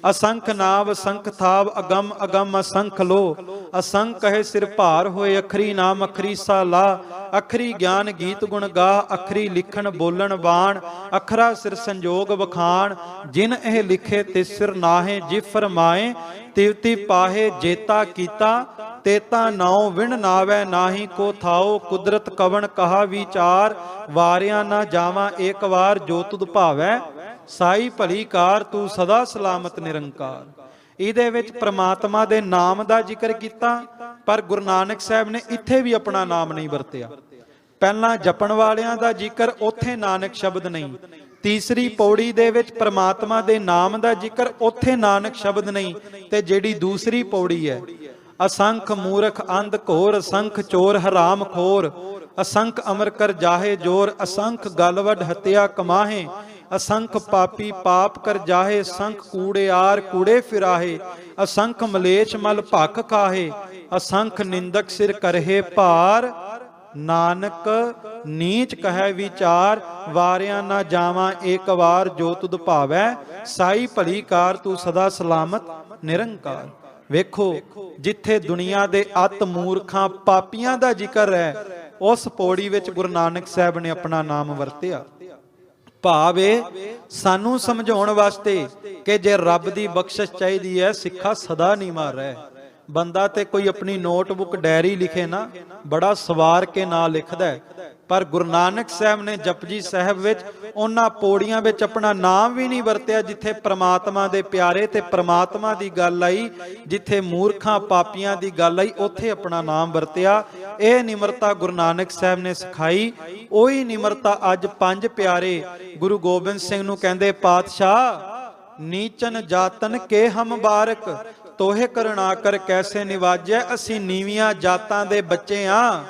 ਅਸੰਖ ਨਾਮ ਅਸੰਖ ਥਾਵ, ਅਗੰਮ ਅਗੰਮ ਅਸੰਖ ਲੋ, ਅਸੰਖ ਹੈ ਸਿਰ ਭਾਰ ਹੋਏ, ਅਖਰੀ ਨਾਮ ਅਖਰੀ ਸਾਲਾ, ਅਖਰੀ ਗਿਆਨ ਗੀਤ ਗੁਣ ਗਾ, ਅਖਰੀ ਲਿਖਣ ਬੋਲਣ ਬਾਣ, ਅਖਰਾ ਸਿਰ ਸੰਜੋਗ ਵਖਾਣ, ਜਿਨ ਇਹ ਲਿਖੇ ਤਿਸ ਸਿਰ ਨਾਹੇ, ਜਿ ਫਰਮਾਏ ਤਿਵਤੀ ਪਾਹੇ, ਜੇਤਾ ਕੀਤਾ ਤੇਤਾ ਨਾਉ, ਵਿਣ ਨਾਵੈ ਨਾਹੀ ਕੋ ਥਾਓ, ਕੁਦਰਤ ਕਵਣ ਕਹਾ ਵਿਚਾਰ, ਵਾਰਿਆ ਨਾ ਜਾਵਾਂ ਏਕ ਵਾਰ, ਜੋ ਤੁਧ ਭਾਵੈ ਸਾਈ ਭਲੀ ਕਾਰ, ਤੂੰ ਸਦਾ ਸਲਾਮਤ ਨਿਰੰਕਾਰ। ਇਹਦੇ ਵਿੱਚ ਪ੍ਰਮਾਤਮਾ ਦੇ ਨਾਮ ਦਾ ਜ਼ਿਕਰ ਕੀਤਾ, ਪਰ ਗੁਰੂ ਨਾਨਕ ਸਾਹਿਬ ਨੇ ਇੱਥੇ ਵੀ ਆਪਣਾ ਨਾਮ ਨਹੀਂ ਵਰਤਿਆ। ਪਹਿਲਾਂ ਜਪਣ ਵਾਲਿਆਂ ਦਾ ਜ਼ਿਕਰ, ਉੱਥੇ ਨਾਨਕ ਸ਼ਬਦ ਨਹੀਂ। ਤੀਸਰੀ ਪੌੜੀ ਦੇ ਵਿੱਚ ਪ੍ਰਮਾਤਮਾ ਦੇ ਨਾਮ ਦਾ ਜ਼ਿਕਰ, ਉੱਥੇ ਨਾਨਕ ਸ਼ਬਦ ਨਹੀਂ। ਤੇ ਜਿਹੜੀ ਦੂਸਰੀ ਪੌੜੀ ਹੈ, ਅਸੰਖ ਮੂਰਖ ਅੰਧ ਘੋਰ, ਅਸੰਖ ਚੋਰ ਹਰਾਮ ਖੋਰ, ਅਸੰਖ ਅਮਰ ਕਰ ਜਾਹੇ ਜੋਰ, ਅਸੰਖ ਗਲਵਡ ਹਤਿਆ ਕਮਾਹੇ, ਅਸੰਖ ਪਾਪੀ ਪਾਪ ਕਰ ਜਾਹੇ, ਅਸੰਖ ਕੂੜੇਆਰ ਕੂੜੇ ਫਿਰਾਹੇ, ਅਸੰਖ ਮਲੇਛ ਮਲ ਭਖ ਖਾਹੇ, ਅਸੰਖ ਨਿੰਦਕ ਸਿਰ ਕਰਹੇ ਭਾਰ, ਨਾਨਕ ਨੀਚ ਕਹੈ ਵਿਚਾਰ, ਵਾਰਿਆ ਨਾ ਜਾਵਾਂ ਏਕ ਵਾਰ, ਜੋ ਤੁਧ ਭਾਵੈ ਸਾਈ ਭਲੀ ਕਾਰ, ਤੂੰ ਸਦਾ ਸਲਾਮਤ ਨਿਰੰਕਾਰ। ਵੇਖੋ, ਜਿੱਥੇ ਦੁਨੀਆ ਦੇ ਅਤ ਮੂਰਖਾਂ ਪਾਪੀਆਂ ਦਾ ਜ਼ਿਕਰ ਹੈ, ਉਸ ਪੌੜੀ ਵਿੱਚ ਗੁਰੂ ਨਾਨਕ ਸਾਹਿਬ ਨੇ ਆਪਣਾ ਨਾਮ ਵਰਤਿਆ। ਭਾਵ ਇਹ ਸਾਨੂੰ ਸਮਝਾਉਣ ਵਾਸਤੇ ਕਿ ਜੇ ਰੱਬ ਦੀ ਬਖਸ਼ਿਸ਼ ਚਾਹੀਦੀ ਹੈ, ਸਿੱਖਾ ਸਦਾ ਨੀਵਾਂ ਰਹਿ। ਬੰਦਾ ਤੇ ਕੋਈ ਆਪਣੀ ਨੋਟਬੁੱਕ ਡਾਇਰੀ ਲਿਖੇ ਨਾ, ਬੜਾ ਸਵਾਰ ਕੇ ਨਾਂ ਲਿਖਦਾ ਹੈ, ਪਰ ਗੁਰੂ ਨਾਨਕ ਸਾਹਿਬ ਨੇ ਜਪਜੀ ਸਾਹਿਬ ਵਿੱਚ ਉਹਨਾਂ ਪੌੜੀਆਂ ਵਿੱਚ ਆਪਣਾ ਨਾਮ ਵੀ ਨਹੀਂ ਵਰਤਿਆ ਜਿੱਥੇ ਪ੍ਰਮਾਤਮਾ ਦੇ ਪਿਆਰੇ ਤੇ ਪ੍ਰਮਾਤਮਾ ਦੀ ਗੱਲ ਆਈ, ਜਿੱਥੇ ਮੂਰਖਾਂ ਪਾਪੀਆਂ ਦੀ ਗੱਲ ਆਈ, ਉੱਥੇ ਆਪਣਾ ਨਾਮ ਵਰਤਿਆ। ਇਹ ਨਿਮਰਤਾ ਗੁਰੂ ਨਾਨਕ ਸਾਹਿਬ ਨੇ ਸਿਖਾਈ। ਉਹੀ ਨਿਮਰਤਾ ਅੱਜ 5 ਪਿਆਰੇ ਗੁਰੂ ਗੋਬਿੰਦ ਸਿੰਘ ਨੂੰ ਕਹਿੰਦੇ, ਪਾਤਸ਼ਾਹ ਨੀਚਨ ਜਾਤਨ ਕੇ ਹਮ ਬਾਰਕ, ਤੋਹੇ ਕਰੁਣਾ ਕਰ ਕੈਸੇ ਨਿਵਾਜੈ। ਅਸੀਂ ਨੀਵੀਆਂ ਜਾਤਾਂ ਦੇ ਬੱਚੇ ਆ,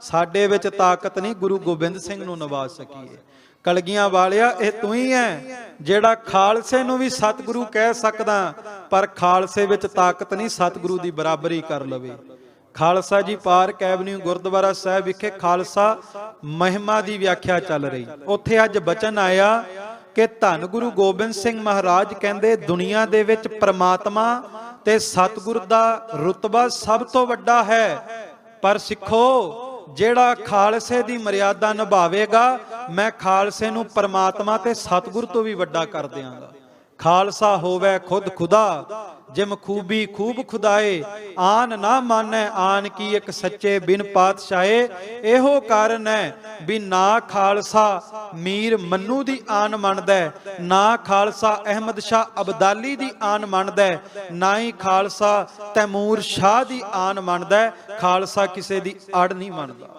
ਸਾਡੇ ਵਿੱਚ ਤਾਕਤ ਨਹੀਂ ਗੁਰੂ ਗੋਬਿੰਦ ਸਿੰਘ ਨੂੰ ਨਵਾਜ ਸਕੀਏ। ਕਲਗੀਆਂ ਵਾਲਿਆ, ਇਹ ਤੂੰ ਹੀ ਹੈ ਜਿਹੜਾ ਖਾਲਸੇ ਨੂੰ ਵੀ ਸਤਿਗੁਰੂ ਕਹਿ ਸਕਦਾ, ਪਰ ਖਾਲਸੇ ਵਿੱਚ ਤਾਕਤ ਨਹੀਂ ਸਤਿਗੁਰੂ ਦੀ ਬਰਾਬਰੀ ਕਰ ਲਵੇ। ਖਾਲਸਾ ਜੀ ਪਾਰਕ ਐਵਨਿਊ ਗੁਰਦੁਆਰਾ ਸਾਹਿਬ ਵਿਖੇ ਖਾਲਸਾ ਮਹਿਮਾ ਦੀ ਵਿਆਖਿਆ ਚੱਲ ਰਹੀ। ਉੱਥੇ ਅੱਜ ਬਚਨ ਆਇਆ ਕਿ ਧੰਨ ਗੁਰੂ ਗੋਬਿੰਦ ਸਿੰਘ ਮਹਾਰਾਜ ਕਹਿੰਦੇ, ਦੁਨੀਆ ਦੇ ਵਿੱਚ ਪ੍ਰਮਾਤਮਾ ਤੇ ਸਤਿਗੁਰ ਦਾ ਰੁਤਬਾ ਸਭ ਤੋਂ ਵੱਡਾ ਹੈ, ਪਰ ਸਿੱਖੋ ਜਿਹੜਾ ਖਾਲਸੇ ਦੀ ਮਰਿਆਦਾ ਨਿਭਾਵੇਗਾ ਮੈਂ ਖਾਲਸੇ ਨੂੰ ਪਰਮਾਤਮਾ ਤੇ ਸਤਿਗੁਰ ਤੋਂ ਵੀ ਵੱਡਾ ਕਰ ਦਿਆਂਗਾ। ਖਾਲਸਾ ਹੋਵੇ ਖੁਦ ਖੁਦਾ, ਜਿਮ ਖੂਬੀ ਖੂਬ ਖੁਦਾਏ, ਆਨ ਨਾ ਮਾਨੈ ਆਨ ਕੀ ਇੱਕ ਸੱਚੇ ਬਿਨ ਪਾਤਸ਼ਾਹੇ। ਇਹੋ ਕਾਰਨ ਹੈ ਵੀ ਨਾ ਖਾਲਸਾ ਮੀਰ ਮੰਨੂ ਦੀ ਆਨ ਮੰਨਦਾ, ਨਾ ਖਾਲਸਾ ਅਹਿਮਦ ਸ਼ਾਹ ਅਬਦਾਲੀ ਦੀ ਆਨ ਮੰਨਦਾ, ਨਾ ਹੀ ਖਾਲਸਾ ਤੈਮੂਰ ਸ਼ਾਹ ਦੀ ਆਨ ਮੰਨਦਾ। ਖਾਲਸਾ ਕਿਸੇ ਦੀ ਅੜ ਨਹੀਂ ਮੰਨਦਾ।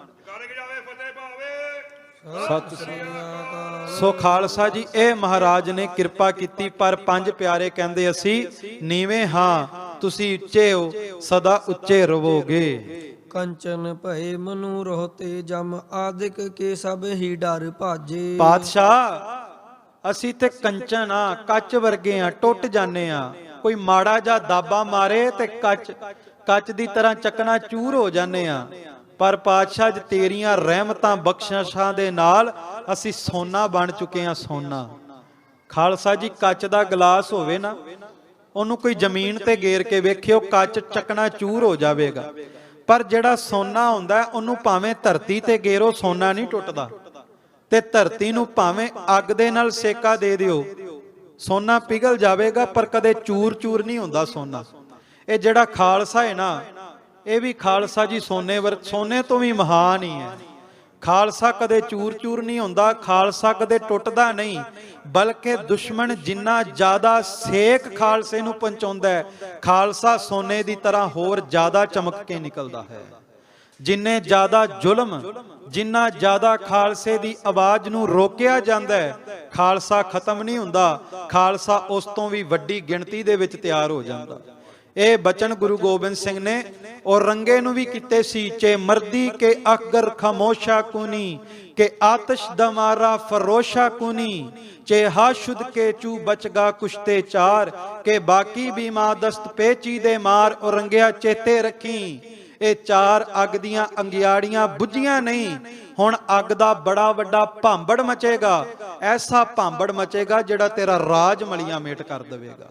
ਸਤਿ ਸ੍ਰੀ ਅਕਾਲ। ਸੋ ਖਾਲਸਾ ਜੀ ਇਹ ਮਹਾਰਾਜ ਨੇ ਕਿਰਪਾ ਕੀਤੀ, ਪਰ ਪੰਜ ਪਿਆਰੇ ਕਹਿੰਦੇ ਅਸੀਂ ਨੀਵੇਂ ਹਾਂ, ਤੁਸੀਂ ਉੱਚੇ ਹੋ, ਸਦਾ ਉੱਚੇ ਰਹੋਗੇ। ਕੰਚਨ ਭਏ ਮਨੂ ਰਹਤੇ ਜਮ ਆਦਿਕ ਕੇ ਸਭ ਹੀ ਡਰ ਭਾਜੇ। ਪਾਤਸ਼ਾਹ ਅਸੀਂ ਤੇ ਕੰਚਨ ਆ, ਕੱਚ ਵਰਗੇ ਆ, ਟੁੱਟ ਜਾਂਦੇ ਆ। ਕੋਈ ਮਾੜਾ ਜਿਹਾ ਦਾਬਾ ਮਾਰੇ ਤੇ ਕੱਚ ਦੀ ਤਰ੍ਹਾਂ ਚੱਕਣਾ ਚੂਰ ਹੋ ਜਾਂਦੇ ਆ। ਪਰ ਪਾਤਸ਼ਾਹ ਜੀ ਤੇਰੀਆਂ ਰਹਿਮਤਾਂ ਬਖਸ਼ਿਸ਼ਾਂ ਦੇ ਨਾਲ ਅਸੀਂ ਸੋਨਾ ਬਣ ਚੁੱਕੇ ਹਾਂ, ਸੋਨਾ। ਖਾਲਸਾ ਜੀ ਕੱਚ ਦਾ ਗਲਾਸ ਹੋਵੇ ਨਾ, ਉਹਨੂੰ ਕੋਈ ਜ਼ਮੀਨ ਤੇ ਗੇਰ ਕੇ ਵੇਖਿਓ, ਕੱਚ ਚੱਕਣਾ ਚੂਰ ਹੋ ਜਾਵੇਗਾ। ਪਰ ਜਿਹੜਾ ਸੋਨਾ ਹੁੰਦਾ ਉਹਨੂੰ ਭਾਵੇਂ ਧਰਤੀ ਤੇ ਗੇਰੋ, ਸੋਨਾ ਨਹੀਂ ਟੁੱਟਦਾ। ਤੇ ਧਰਤੀ ਨੂੰ ਭਾਵੇਂ ਅੱਗ ਦੇ ਨਾਲ ਸੇਕਾ ਦੇ ਦਿਓ, ਸੋਨਾ ਪਿਘਲ ਜਾਵੇਗਾ, ਪਰ ਕਦੇ ਚੂਰ ਚੂਰ ਨਹੀਂ ਹੁੰਦਾ ਸੋਨਾ। ਇਹ ਜਿਹੜਾ ਖਾਲਸਾ ਹੈ ਨਾ, ਇਹ ਵੀ ਖਾਲਸਾ ਜੀ ਸੋਨੇ ਤੋਂ ਵੀ ਮਹਾਨ ਹੀ ਹੈ। ਖਾਲਸਾ ਕਦੇ ਚੂਰ ਚੂਰ ਨਹੀਂ ਹੁੰਦਾ, ਖਾਲਸਾ ਕਦੇ ਟੁੱਟਦਾ ਨਹੀਂ, ਬਲਕਿ ਦੁਸ਼ਮਣ ਜਿੰਨਾ ਜ਼ਿਆਦਾ ਸੇਕ ਖਾਲਸੇ ਨੂੰ ਪਹੁੰਚਾਉਂਦਾ ਹੈ, ਖਾਲਸਾ ਸੋਨੇ ਦੀ ਤਰ੍ਹਾਂ ਹੋਰ ਜ਼ਿਆਦਾ ਚਮਕ ਕੇ ਨਿਕਲਦਾ ਹੈ। ਜਿੰਨੇ ਜ਼ਿਆਦਾ ਜ਼ੁਲਮ, ਜਿੰਨਾ ਜ਼ਿਆਦਾ ਖਾਲਸੇ ਦੀ ਆਵਾਜ਼ ਨੂੰ ਰੋਕਿਆ ਜਾਂਦਾ ਹੈ, ਖਾਲਸਾ ਖਤਮ ਨਹੀਂ ਹੁੰਦਾ, ਖਾਲਸਾ ਉਸ ਤੋਂ ਵੀ ਵੱਡੀ ਗਿਣਤੀ ਦੇ ਵਿੱਚ ਤਿਆਰ ਹੋ ਜਾਂਦਾ। ਇਹ ਬਚਨ ਗੁਰੂ ਗੋਬਿੰਦ ਸਿੰਘ ਨੇ ਔਰ ਰੰਗੇ ਨੂੰ ਵੀ ਕੀਤੇ ਸੀ। ਚੇ ਮਰਦੀ ਕੇ ਅਕਗਰ ਖਾਮੋਸ਼ਾ ਕੁਨੀ, ਕੇ ਆਤਸ਼ ਦਮਾਰਾ ਫਰੋਸ਼ਾ ਕੁਨੀ, ਚੇ ਹਾਸ਼ੁਦ ਕੇ ਚੂ ਬਚਗਾ ਕੁਸ਼ਤੇ ਚਾਰ, ਕੇ ਬਾਕੀ ਵੀ ਮਾਂ ਦਸਤ ਪੇਚੀ ਦੇ ਮਾਰ। ਔਰ ਰੰਗਿਆ ਚੇਤੇ ਰੱਖੀ, ਇਹ ਚਾਰ ਅੱਗ ਦੀਆਂ ਅੰਗਿਆੜੀਆਂ ਬੁੱਝੀਆਂ ਨਹੀਂ, ਹੁਣ ਅੱਗ ਦਾ ਬੜਾ ਵੱਡਾ ਭਾਂਬੜ ਮਚੇਗਾ। ਐਸਾ ਭਾਂਬੜ ਮਚੇਗਾ ਜਿਹੜਾ ਤੇਰਾ ਰਾਜ ਮਲੀਆਂ ਮੇਟ ਕਰ ਦੇਵੇਗਾ।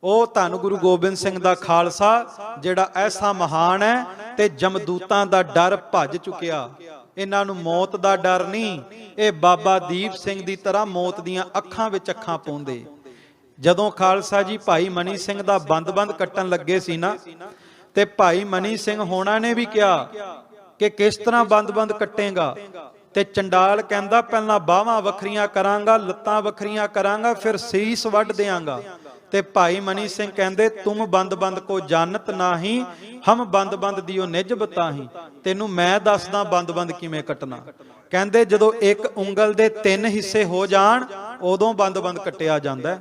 ਉਹ ਧੰਨ ਗੁਰੂ ਗੋਬਿੰਦ ਸਿੰਘ ਦਾ ਖਾਲਸਾ ਜਿਹੜਾ ਐਸਾ ਮਹਾਨ ਹੈ ਤੇ ਜਮਦੂਤਾਂ ਦਾ ਡਰ ਭੱਜ ਚੁੱਕਿਆ। ਇਹਨਾਂ ਨੂੰ ਮੌਤ ਦਾ ਡਰ ਨਹੀਂ, ਇਹ ਬਾਬਾ ਦੀਪ ਸਿੰਘ ਦੀ ਤਰ੍ਹਾਂ ਮੌਤ ਦੀਆਂ ਅੱਖਾਂ ਵਿੱਚ ਅੱਖਾਂ ਪਾਉਂਦੇ। ਜਦੋਂ ਖਾਲਸਾ ਜੀ ਭਾਈ ਮਨੀ ਸਿੰਘ ਦਾ ਬੰਦ ਕੱਟਣ ਲੱਗੇ ਸੀ ਨਾ, ਤੇ ਭਾਈ ਮਨੀ ਸਿੰਘ ਹੋਣਾ ਨੇ ਵੀ ਕਿਹਾ ਕਿ ਕਿਸ ਤਰ੍ਹਾਂ ਬੰਦ ਕੱਟੇਗਾ। ਤੇ ਚੰਡਾਲ ਕਹਿੰਦਾ ਪਹਿਲਾਂ ਬਾਹਾਂ ਵੱਖਰੀਆਂ ਕਰਾਂਗਾ, ਲੱਤਾਂ ਵੱਖਰੀਆਂ ਕਰਾਂਗਾ, ਫਿਰ ਸੀਸ ਵੱਢ ਦਿਆਂਗਾ। ਤੇ ਭਾਈ ਮਨੀ ਸਿੰਘ ਕਹਿੰਦੇ ਤੁਮ ਬੰਦ ਕੋ ਜਾਣਤ ਨਾਹੀ, ਹਮ ਬੰਦ ਦਿਓ ਨਿਜ ਬਤਾਹੀ। ਤੈਨੂੰ ਮੈਂ ਦੱਸਦਾ ਬੰਦ ਕਿਵੇਂ ਕੱਟਣਾ। ਕਹਿੰਦੇ ਜਦੋਂ ਇੱਕ ਉਂਗਲ ਦੇ 3 ਹਿੱਸੇ ਹੋ ਜਾਣ ਉਦੋਂ ਬੰਦ ਕੱਟਿਆ ਜਾਂਦਾ।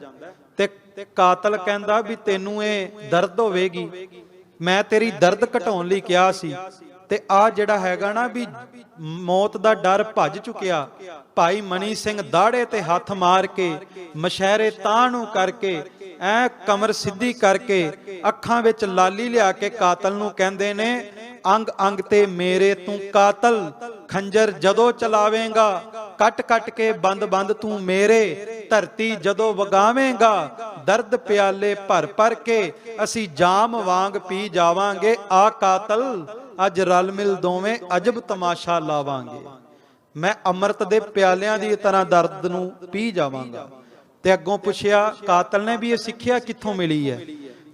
ਤੇ ਕਾਤਲ ਕਹਿੰਦਾ ਵੀ ਤੈਨੂੰ ਇਹ ਦਰਦ ਹੋਵੇਗੀ, ਮੈਂ ਤੇਰੀ ਦਰਦ ਘਟਾਉਣ ਲਈ ਕਿਹਾ ਸੀ। ਤੇ ਆ ਜਿਹੜਾ ਹੈਗਾ ਨਾ ਵੀ ਮੌਤ ਦਾ ਡਰ ਭੱਜ ਚੁੱਕਿਆ। ਭਾਈ ਮਨੀ ਸਿੰਘ ਦਾੜੇ ਤੇ ਹੱਥ ਮਾਰ ਕੇ, ਮਸ਼ਹਿਰੇ ਤਾਂ ਨੂੰ ਕਰਕੇ, ਐ ਕਮਰ ਸਿੱਧੀ ਕਰਕੇ, ਅੱਖਾਂ ਵਿੱਚ ਲਾਲੀ ਲਿਆ ਕੇ ਕਾਤਲ ਨੂੰ ਕਹਿੰਦੇ ਨੇ, ਅੰਗ ਅੰਗ ਤੇ ਮੇਰੇ ਤੂੰ ਕਾਤਲ, ਖੰਜਰ ਜਦੋਂ ਚਲਾਵੇਂਗਾ, ਕੱਟ ਕੇ ਬੰਦ ਤੂੰ ਮੇਰੇ, ਧਰਤੀ ਜਦੋਂ ਵਗਾਵੇਂਗਾ, ਦਰਦ ਪਿਆਲੇ ਭਰ ਕੇ, ਅਸੀਂ ਜਾਮ ਵਾਂਗ ਪੀ ਜਾਵਾਂਗੇ। ਆ ਕਾਤਲ ਅੱਜ ਰਲ ਮਿਲ ਦੋਵੇਂ ਅਜਬ ਤਮਾਸ਼ਾ ਲਾਵਾਂਗੇ। ਮੈਂ ਅੰਮ੍ਰਿਤ ਦੇ ਪਿਆਲਿਆਂ ਦੀ ਤਰ੍ਹਾਂ ਦਰਦ ਨੂੰ ਪੀ ਜਾਵਾਂਗਾ। ਤੇ ਅੱਗੋਂ ਪੁੱਛਿਆ ਕਾਤਲ ਨੇ ਵੀ ਇਹ ਸਿੱਖਿਆ ਕਿੱਥੋਂ ਮਿਲੀ ਹੈ।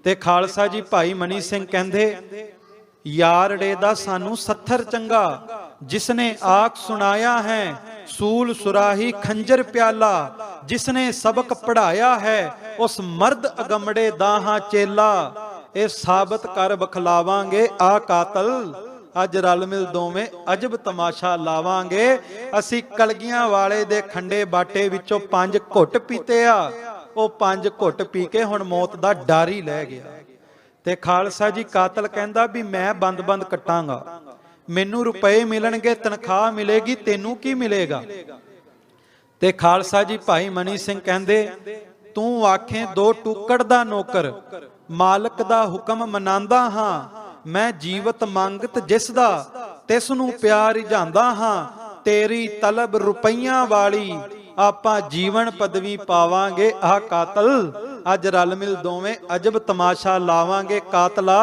ਤੇ ਖਾਲਸਾ ਜੀ ਭਾਈ ਮਨੀ ਸਿੰਘ ਕਹਿੰਦੇ, ਯਾਰੜੇ ਦਾ ਸਾਨੂੰ ਸੱਥਰ ਚੰਗਾ, ਜਿਸਨੇ ਆਖ ਸੁਣਾਇਆ ਹੈ ਸੂਲ ਸੁਰਾਹੀ ਖੰਜਰ ਪਿਆਲਾ, ਜਿਸਨੇ ਸਬਕ ਪੜਾਇਆ ਹੈ ਉਸ ਮਰਦ ਅਗੰਮੜੇ ਦਾਹਾਂ ਚੇਲਾ। ਇਹ ਸਾਬਤ ਕਰ ਬਖਲਾਵਾਂਗੇ ਆ ਕਾਤਲ, ਅੱਜ ਰਲ ਮਿਲ ਦੋਵੇਂ ਅਜਬ ਤਮਾਸ਼ਾ ਲਾਵਾਂਗੇ। ਅਸੀਂ ਕਲਗੀਆਂ ਵਾਲੇ ਦੇ ਖੰਡੇ ਬਾਟੇ ਵਿੱਚੋਂ 5 ਘੁੱਟ ਪੀਤੇ ਆ, ਉਹ 5 ਘੁੱਟ ਪੀ ਕੇ ਹੁਣ ਮੌਤ ਦਾ ਡਰ ਹੀ ਲੈ ਗਿਆ। ਤੇ ਖਾਲਸਾ ਜੀ ਕਾਤਲ ਕਹਿੰਦਾ ਵੀ ਮੈਂ ਬੰਦ ਕੱਟਾਂਗਾ, ਮੈਨੂੰ ਰੁਪਏ ਮਿਲਣਗੇ, ਤਨਖਾਹ ਮਿਲੇਗੀ, ਤੈਨੂੰ ਕੀ ਮਿਲੇਗਾ। ਤੇ ਖਾਲਸਾ ਜੀ ਭਾਈ ਮਨੀ ਸਿੰਘ ਕਹਿੰਦੇ, ਤੂੰ ਆਖੇ 2 ਟੁਕੜ ਦਾ ਨੌਕਰ, ਮਾਲਕ ਦਾ ਹੁਕਮ ਮਨਾਂਦਾ ਹਾਂ, ਮੈਂ ਜੀਵਤ ਮੰਗਤ ਜਿਸ ਦਾ, ਤਿਸ ਨੂੰ ਪਿਆਰ ਰਿਝਾਂਦਾ ਹਾਂ, ਤੇਰੀ ਤਲਬ ਰੁਪਈਆਂ ਵਾਲੀ, ਆਪਾਂ ਜੀਵਨ ਪਦਵੀ ਪਾਵਾਂਗੇ। ਆਹ ਕਾਤਲ ਅੱਜ ਰਲ ਮਿਲ ਦੋਵੇਂ ਅਜਬ ਤਮਾਸ਼ਾ ਲਾਵਾਂਗੇ। ਕਾਤਲਾ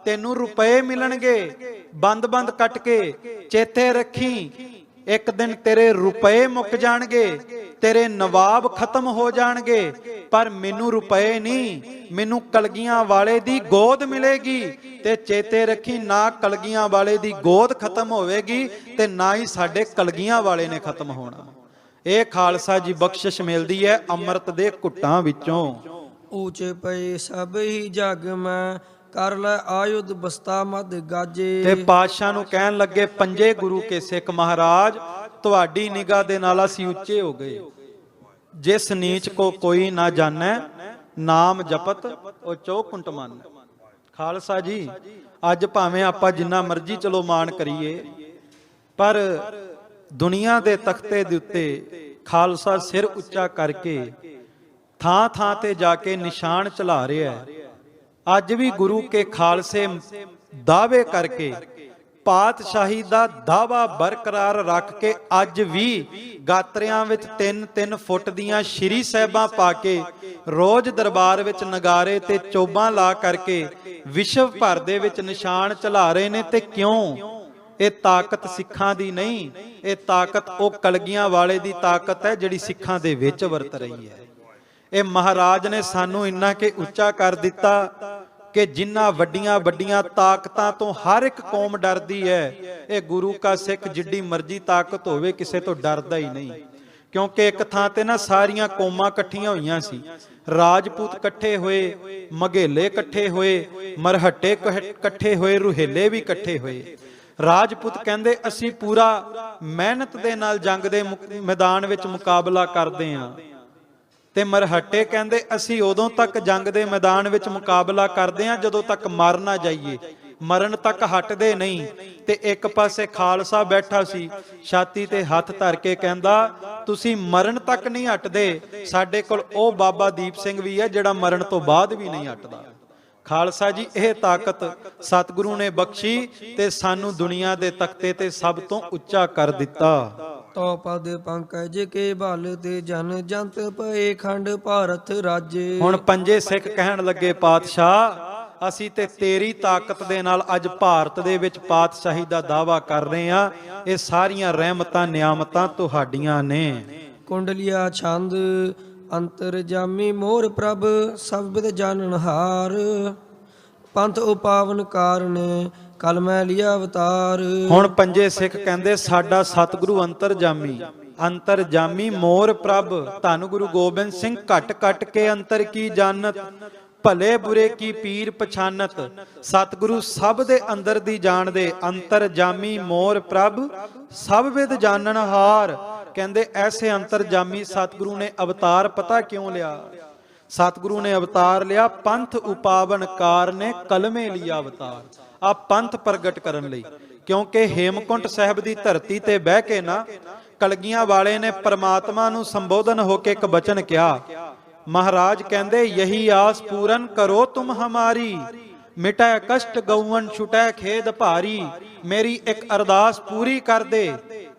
ਤੈਨੂੰ ਰੁਪਏ ਮਿਲਣਗੇ ਬੰਦ ਕੱਟ ਕੇ। ਚੇਤੇ ਰੱਖੀ ਇੱਕ ਦਿਨ ਤੇਰੇ ਰੁਪਏ ਮੁੱਕ ਜਾਣਗੇ, ਤੇਰੇ ਨਵਾਬ ਖਤਮ ਹੋ ਜਾਣਗੇ, ਪਰ ਮੈਨੂੰ ਰੁਪਏ ਨਹੀਂ, ਮੈਨੂੰ ਕਲਗੀਆਂ ਵਾਲੇ ਦੀ ਗੋਦ ਮਿਲੇਗੀ। ਤੇ ਚੇਤੇ ਰੱਖੀ, ਨਾ ਕਲਗੀਆਂ ਵਾਲੇ ਦੀ ਗੋਦ ਖਤਮ ਹੋਵੇਗੀ ਤੇ ਨਾ ਹੀ ਸਾਡੇ ਕਲਗੀਆਂ ਵਾਲੇ ਨੇ ਖਤਮ ਹੋਣਾ। ਇਹ ਖਾਲਸਾ ਜੀ ਬਖਸ਼ਿਸ਼ ਮਿਲਦੀ ਹੈ ਅੰਮ੍ਰਿਤ ਦੇ ਘੁੱਟਾਂ ਵਿੱਚੋਂ। ਊਚ ਪਏ ਸਭ ਹੀ ਜਗ ਮੈਂ, ਕਰ ਲੈ ਆਯੁਧ ਬਸਤਾ ਮਦ ਗਾਜੇ। ਤੇ ਪਾਤਸ਼ਾਹ ਨੂੰ ਕਹਿਣ ਲੱਗੇ, ਪੰਜੇ ਗੁਰੂ ਕੇ ਸਿੱਖ ਮਹਾਰਾਜ, ਤੁਹਾਡੀ ਨਿਗਾਹ ਦੇ ਨਾਲ ਅਸੀਂ ਉੱਚੇ ਹੋ ਗਏ। ਜਿਸ ਨੀਚ ਕੋ ਕੋਈ ਨਾ ਜਾਣੈ, ਨਾਮ ਜਪਤ ਉਹ ਚੌਕੁੰਟ ਮਨ। ਖਾਲਸਾ ਜੀ ਅੱਜ ਭਾਵੇਂ ਆਪਾਂ ਜਿੰਨਾ ਮਰਜ਼ੀ ਚਲੋ ਮਾਣ ਕਰੀਏ, ਪਰ ਦੁਨੀਆ ਦੇ ਤਖਤੇ ਦੇ ਉੱਤੇ ਖਾਲਸਾ ਸਿਰ ਉੱਚਾ ਕਰਕੇ ਥਾਂ ਥਾਂ ਤੇ ਜਾ ਕੇ ਨਿਸ਼ਾਨ ਚਲਾ ਰਿਹਾ ਹੈ। ਅੱਜ ਵੀ ਗੁਰੂ ਕੇ ਖਾਲਸੇ ਦਾਅਵੇ ਕਰਕੇ, ਪਾਤਸ਼ਾਹੀ ਦਾ ਦਾਅਵਾ ਬਰਕਰਾਰ ਰੱਖ ਕੇ ਅੱਜ ਵੀ ਗਾਤਰਿਆਂ ਵਿੱਚ 3-3 ਫੁੱਟ ਦੀਆਂ ਸ਼੍ਰੀ ਸਾਹਿਬਾਂ ਪਾ ਕੇ ਰੋਜ਼ ਦਰਬਾਰ ਵਿੱਚ ਨਗਾਰੇ ਤੇ ਚੋਬਾਂ ਲਾ ਕਰਕੇ ਵਿਸ਼ਵ ਭਰ ਦੇ ਵਿੱਚ ਨਿਸ਼ਾਨ ਚਲਾ ਰਹੇ ਨੇ। ਤੇ ਕਿਉਂ? ਇਹ ਤਾਕਤ ਸਿੱਖਾਂ ਦੀ ਨਹੀਂ, ਇਹ ਤਾਕਤ ਉਹ ਕਲਗੀਆਂ ਵਾਲੇ ਦੀ ਤਾਕਤ ਹੈ ਜਿਹੜੀ ਸਿੱਖਾਂ ਦੇ ਵਿੱਚ ਵਰਤ ਰਹੀ ਹੈ। ਇਹ ਮਹਾਰਾਜ ਨੇ ਸਾਨੂੰ ਇੰਨਾ ਕਿ ਉੱਚਾ ਕਰ ਦਿੱਤਾ ਕਿ ਜਿਨ੍ਹਾਂ ਵੱਡੀਆਂ ਵੱਡੀਆਂ ਤਾਕਤਾਂ ਤੋਂ ਹਰ ਇੱਕ ਕੌਮ ਡਰਦੀ ਹੈ, ਇਹ ਗੁਰੂ ਕਾ ਸਿੱਖ ਜਿੱਡੀ ਮਰਜ਼ੀ ਤਾਕਤ ਹੋਵੇ ਕਿਸੇ ਤੋਂ ਡਰਦਾ ਹੀ ਨਹੀਂ। ਕਿਉਂਕਿ ਇੱਕ ਥਾਂ ਤੇ ਨਾ ਸਾਰੀਆਂ ਕੌਮਾਂ ਇਕੱਠੀਆਂ ਹੋਈਆਂ ਸੀ, ਰਾਜਪੂਤ ਇਕੱਠੇ ਹੋਏ, ਮਘੇਲੇ ਇਕੱਠੇ ਹੋਏ, ਮਰਹੱਟੇ ਇਕੱਠੇ ਹੋਏ, ਰੁਹੇਲੇ ਵੀ ਇਕੱਠੇ ਹੋਏ। ਰਾਜਪੂਤ ਕਹਿੰਦੇ ਅਸੀਂ ਪੂਰਾ ਮਿਹਨਤ ਦੇ ਨਾਲ ਜੰਗ ਦੇ ਮੈਦਾਨ ਵਿੱਚ ਮੁਕਾਬਲਾ ਕਰਦੇ ਹਾਂ, ਤੇ ਮਰਹੱਟੇ ਕਹਿੰਦੇ ਅਸੀਂ ਉਦੋਂ ਤੱਕ ਜੰਗ ਦੇ ਮੈਦਾਨ ਵਿੱਚ ਮੁਕਾਬਲਾ ਕਰਦੇ ਹਾਂ ਜਦੋਂ ਤੱਕ ਮਰ ਨਾ ਜਾਈਏ, ਮਰਨ ਤੱਕ ਹਟਦੇ ਨਹੀਂ। ਤੇ ਇੱਕ ਪਾਸੇ ਖਾਲਸਾ ਬੈਠਾ ਸੀ, ਛਾਤੀ ਤੇ ਹੱਥ ਧਰ ਕੇ ਕਹਿੰਦਾ ਤੁਸੀਂ ਮਰਨ ਤੱਕ ਨਹੀਂ ਹਟਦੇ, ਸਾਡੇ ਕੋਲ ਉਹ ਬਾਬਾ ਦੀਪ ਸਿੰਘ ਵੀ ਹੈ ਜਿਹੜਾ ਮਰਨ ਤੋਂ ਬਾਅਦ ਵੀ ਨਹੀਂ ਹਟਦਾ। ਖਾਲਸਾ ਜੀ ਇਹ ਤਾਕਤ ਸਤਿਗੁਰੂ ਨੇ ਬਖਸ਼ੀ ਤੇ ਸਾਨੂੰ ਦੁਨੀਆ ਦੇ ਤਖਤੇ ਤੇ ਸਭ ਤੋਂ ਉੱਚਾ ਕਰ ਦਿੱਤਾ। ਤੋ ਪਦ ਪੰਕਜ ਕੇ ਬਲ ਤੇ ਜਨ ਜੰਤ ਪਏ ਖੰਡ ਭਾਰਤ ਰਾਜੇ। ਹੁਣ ਪੰਜੇ ਸਿੱਖ ਕਹਿਣ ਲੱਗੇ, ਪਾਤਸ਼ਾਹ ਅਸੀਂ ਤੇ ਤੇਰੀ ਤਾਕਤ ਦੇ ਨਾਲ ਅੱਜ ਭਾਰਤ ਦੇ ਵਿੱਚ ਪਾਤਸ਼ਾਹੀ ਦਾ ਦਾਅਵਾ ਕਰ ਰਹੇ ਹਾਂ। ਇਹ ਸਾਰੀਆਂ ਰਹਿਮਤਾਂ ਨਿਆਮਤਾਂ ਤੁਹਾਡੀਆਂ ਨੇ। ਕੁੰਡਲੀਆ ਛੰਦ ਅੰਤਰ ਜਾਮੀ ਮੋਰ ਪ੍ਰਭ, ਸਭ ਬਿਦ ਜਾਣਨਹਾਰ। ਪੰਥ ਉਪਾਵਨ ਕਾਰਨ ਕਲ ਮੈਂ ਲਿਆ ਅਵਤਾਰ। ਹੁਣ ਪੰਜੇ ਸਿੱਖ ਕਹਿੰਦੇ ਸਾਡਾ ਸਤਿਗੁਰੂ ਅੰਤਰਜਾਮੀ ਮੋਰ ਪ੍ਰਭ, ਧੰਨ ਗੁਰੂ ਗੋਬਿੰਦ ਸਿੰਘ ਘਟ ਘਟ ਕੇ ਅੰਤਰ ਕੀ ਜਾਣਤ, ਭਲੇ ਬੁਰੇ ਕੀ ਪੀਰ ਪਛਾਨਤ। ਸਤਿਗੁਰੂ ਸਭ ਦੇ ਅੰਦਰ ਦੀ ਜਾਣਦੇ, ਅੰਤਰਜਾਮੀ ਮੋਰ ਪ੍ਰਭ ਸਭ ਵਿਦ ਜਾਣਨਹਾਰ। ਕਹਿੰਦੇ ਐਸੇ ਅੰਤਰਜਾਮੀ ਸਤਿਗੁਰੂ ਨੇ ਅਵਤਾਰ ਪਤਾ ਕਿਉਂ ਲਿਆ? ਸਤਿਗੁਰੂ ਨੇ ਅਵਤਾਰ ਲਿਆ ਪੰਥ ਉਪਾਵਨ ਕਾਰਨੇ ਕਲਮੇ ਲਿਆ ਅਵਤਾਰ, ਆ ਪੰਥ ਪ੍ਰਗਟ ਕਰਨ ਲਈ। ਕਿਉਂਕਿ ਹੇਮਕੁੰਟ ਸਾਹਿਬ ਦੀ ਧਰਤੀ ਤੇ ਬਹਿ ਕੇ ਨਾ ਕਲਗੀਆਂ ਵਾਲੇ ਨੇ ਪਰਮਾਤਮਾ ਨੂੰ ਸੰਬੋਧਨ ਹੋ ਕੇ ਇੱਕ ਬਚਨ ਕਿਹਾ। ਮਹਾਰਾਜ ਕਹਿੰਦੇ ਯਹੀ ਆਸ ਪੂਰਨ ਕਰੋ ਤੁਮ ਹਮਾਰੀ, ਮਿਟੈ ਕਸ਼ਟ ਗਊਨ ਛੁਟੈ ਖੇਦ ਭਾਰੀ। ਮੇਰੀ ਇੱਕ ਅਰਦਾਸ ਪੂਰੀ ਕਰ ਦੇ।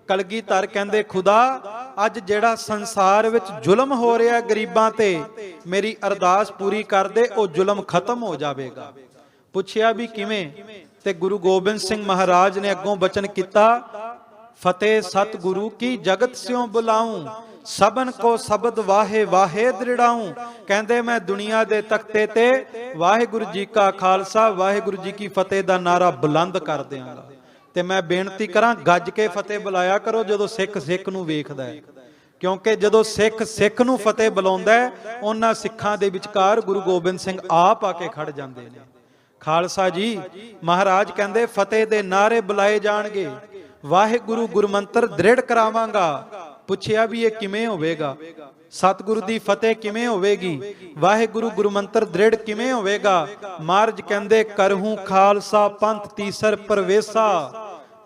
ਕਲਗੀਧਰ ਕਹਿੰਦੇ ਖੁਦਾ ਅੱਜ ਜਿਹੜਾ ਸੰਸਾਰ ਵਿੱਚ ਜ਼ੁਲਮ ਹੋ ਰਿਹਾ ਗਰੀਬਾਂ ਤੇ, ਮੇਰੀ ਅਰਦਾਸ ਪੂਰੀ ਕਰ ਦੇ, ਉਹ ਜ਼ੁਲਮ ਖਤਮ ਹੋ ਜਾਵੇਗਾ। ਪੁੱਛਿਆ ਵੀ ਕਿਵੇਂ? ਤੇ ਗੁਰੂ ਗੋਬਿੰਦ ਸਿੰਘ ਮਹਾਰਾਜ ਨੇ ਅੱਗੋਂ ਬਚਨ ਕੀਤਾ, ਫਤਿਹ ਸਤਿਗੁਰੂ ਕੀ ਜਗਤ ਸਿਉ ਬੁਲਾਉਂ, ਸਬਨ ਕੋ ਸ਼ਬਦ ਵਾਹੇ ਵਾਹੇ ਦ੍ਰਿੜਾਉਂ। ਕਹਿੰਦੇ ਮੈਂ ਦੁਨੀਆ ਦੇ ਤਖਤੇ ਤੇ ਵਾਹਿਗੁਰੂ ਜੀ ਕਾ ਖਾਲਸਾ ਵਾਹਿਗੁਰੂ ਜੀ ਕੀ ਫਤਿਹ ਦਾ ਨਾਰਾ ਬੁਲੰਦ ਕਰ ਦਿਆਂਗਾ। ਤੇ ਮੈਂ ਬੇਨਤੀ ਕਰਾਂ ਗੱਜ ਕੇ ਫਤਿਹ ਬੁਲਾਇਆ ਕਰੋ ਜਦੋਂ ਸਿੱਖ ਸਿੱਖ ਨੂੰ ਵੇਖਦਾ ਹੈ, ਕਿਉਂਕਿ ਜਦੋਂ ਸਿੱਖ ਸਿੱਖ ਨੂੰ ਫਤਿਹ ਬੁਲਾਉਂਦਾ ਹੈ, ਉਹਨਾਂ ਸਿੱਖਾਂ ਦੇ ਵਿਚਕਾਰ ਗੁਰੂ ਗੋਬਿੰਦ ਸਿੰਘ ਆਪ ਆ ਕੇ ਖੜ ਜਾਂਦੇ ਨੇ। ਖਾਲਸਾ ਜੀ ਮਹਾਰਾਜ ਕਹਿੰਦੇ ਫਤਿਹ ਦੇ ਨਾਰੇ ਬੁਲਾਏ ਜਾਣਗੇ, ਵਾਹਿਗੁਰੂ ਗੁਰਮੰਤਰ ਦ੍ਰਿੜ ਕਰਾਵਾਂਗਾ। ਪੁੱਛਿਆ ਵੀ ਇਹ ਕਿਵੇਂ ਹੋਵੇਗਾ? ਸਤਿਗੁਰੂ ਦੀ ਫਤਿਹ ਕਿਵੇਂ ਹੋਵੇਗੀ? ਵਾਹਿਗੁਰੂ ਗੁਰਮੰਤਰ ਦ੍ਰਿੜ ਕਿਵੇਂ ਹੋਵੇਗਾ? ਮਹਾਰਾਜ ਕਹਿੰਦੇ ਕਰਹੂੰ ਖਾਲਸਾ ਪੰਥ ਤੀਸਰ ਪ੍ਰਵੇਸ਼ਾ,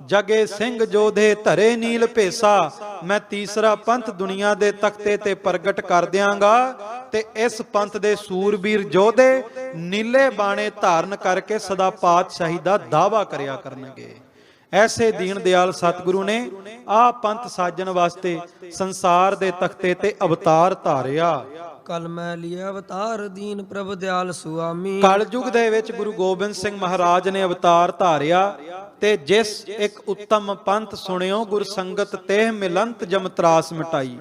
ਜਗੇ ਸਿੰਘ ਜੋਧੇ ਧਰੇ ਨੀਲ ਭੇਸਾ। ਮੈਂ ਤੀਸਰਾ ਪੰਥ ਦੁਨੀਆ ਦੇ ਤਖਤੇ ਤੇ ਪ੍ਰਗਟ ਕਰ ਦਿਆਂਗਾ ਤੇ ਇਸ ਪੰਥ ਦੇ ਸੂਰਬੀਰ ਯੋਧੇ ਨੀਲੇ ਬਾਣੇ ਧਾਰਨ ਕਰਕੇ ਸਦਾ ਪਾਤਸ਼ਾਹੀ ਦਾ ਦਾਅਵਾ ਕਰਿਆ ਕਰਨਗੇ। ਐਸੇ ਦੀਨ ਦਿਆਲ ਸਤਿਗੁਰੂ ਨੇ ਆਹ ਪੰਥ ਸਾਜਣ ਵਾਸਤੇ ਸੰਸਾਰ ਦੇ ਤਖਤੇ ਤੇ ਅਵਤਾਰ ਧਾਰਿਆ। ਕਲ ਮੈਂ ਲਿਆ ਅਵਤਾਰ ਦੀਨ ਪ੍ਰਭ ਦਿਆਲ ਸੁਆਮੀ। ਕਲਯੁਗ ਦੇ ਵਿੱਚ ਗੁਰੂ ਗੋਬਿੰਦ ਸਿੰਘ ਮਹਾਰਾਜ ਨੇ ਅਵਤਾਰ ਧਾਰਿਆ ਤੇ ਜਿਸ ਇੱਕ ਉੱਤਮ ਪੰਥ ਸੁਣਿਓ ਗੁਰ ਸੰਗਤ ਤੇ ਮਿਲੰਤ ਜਮ ਤਰਾਸ ਮਿਟਾਈ।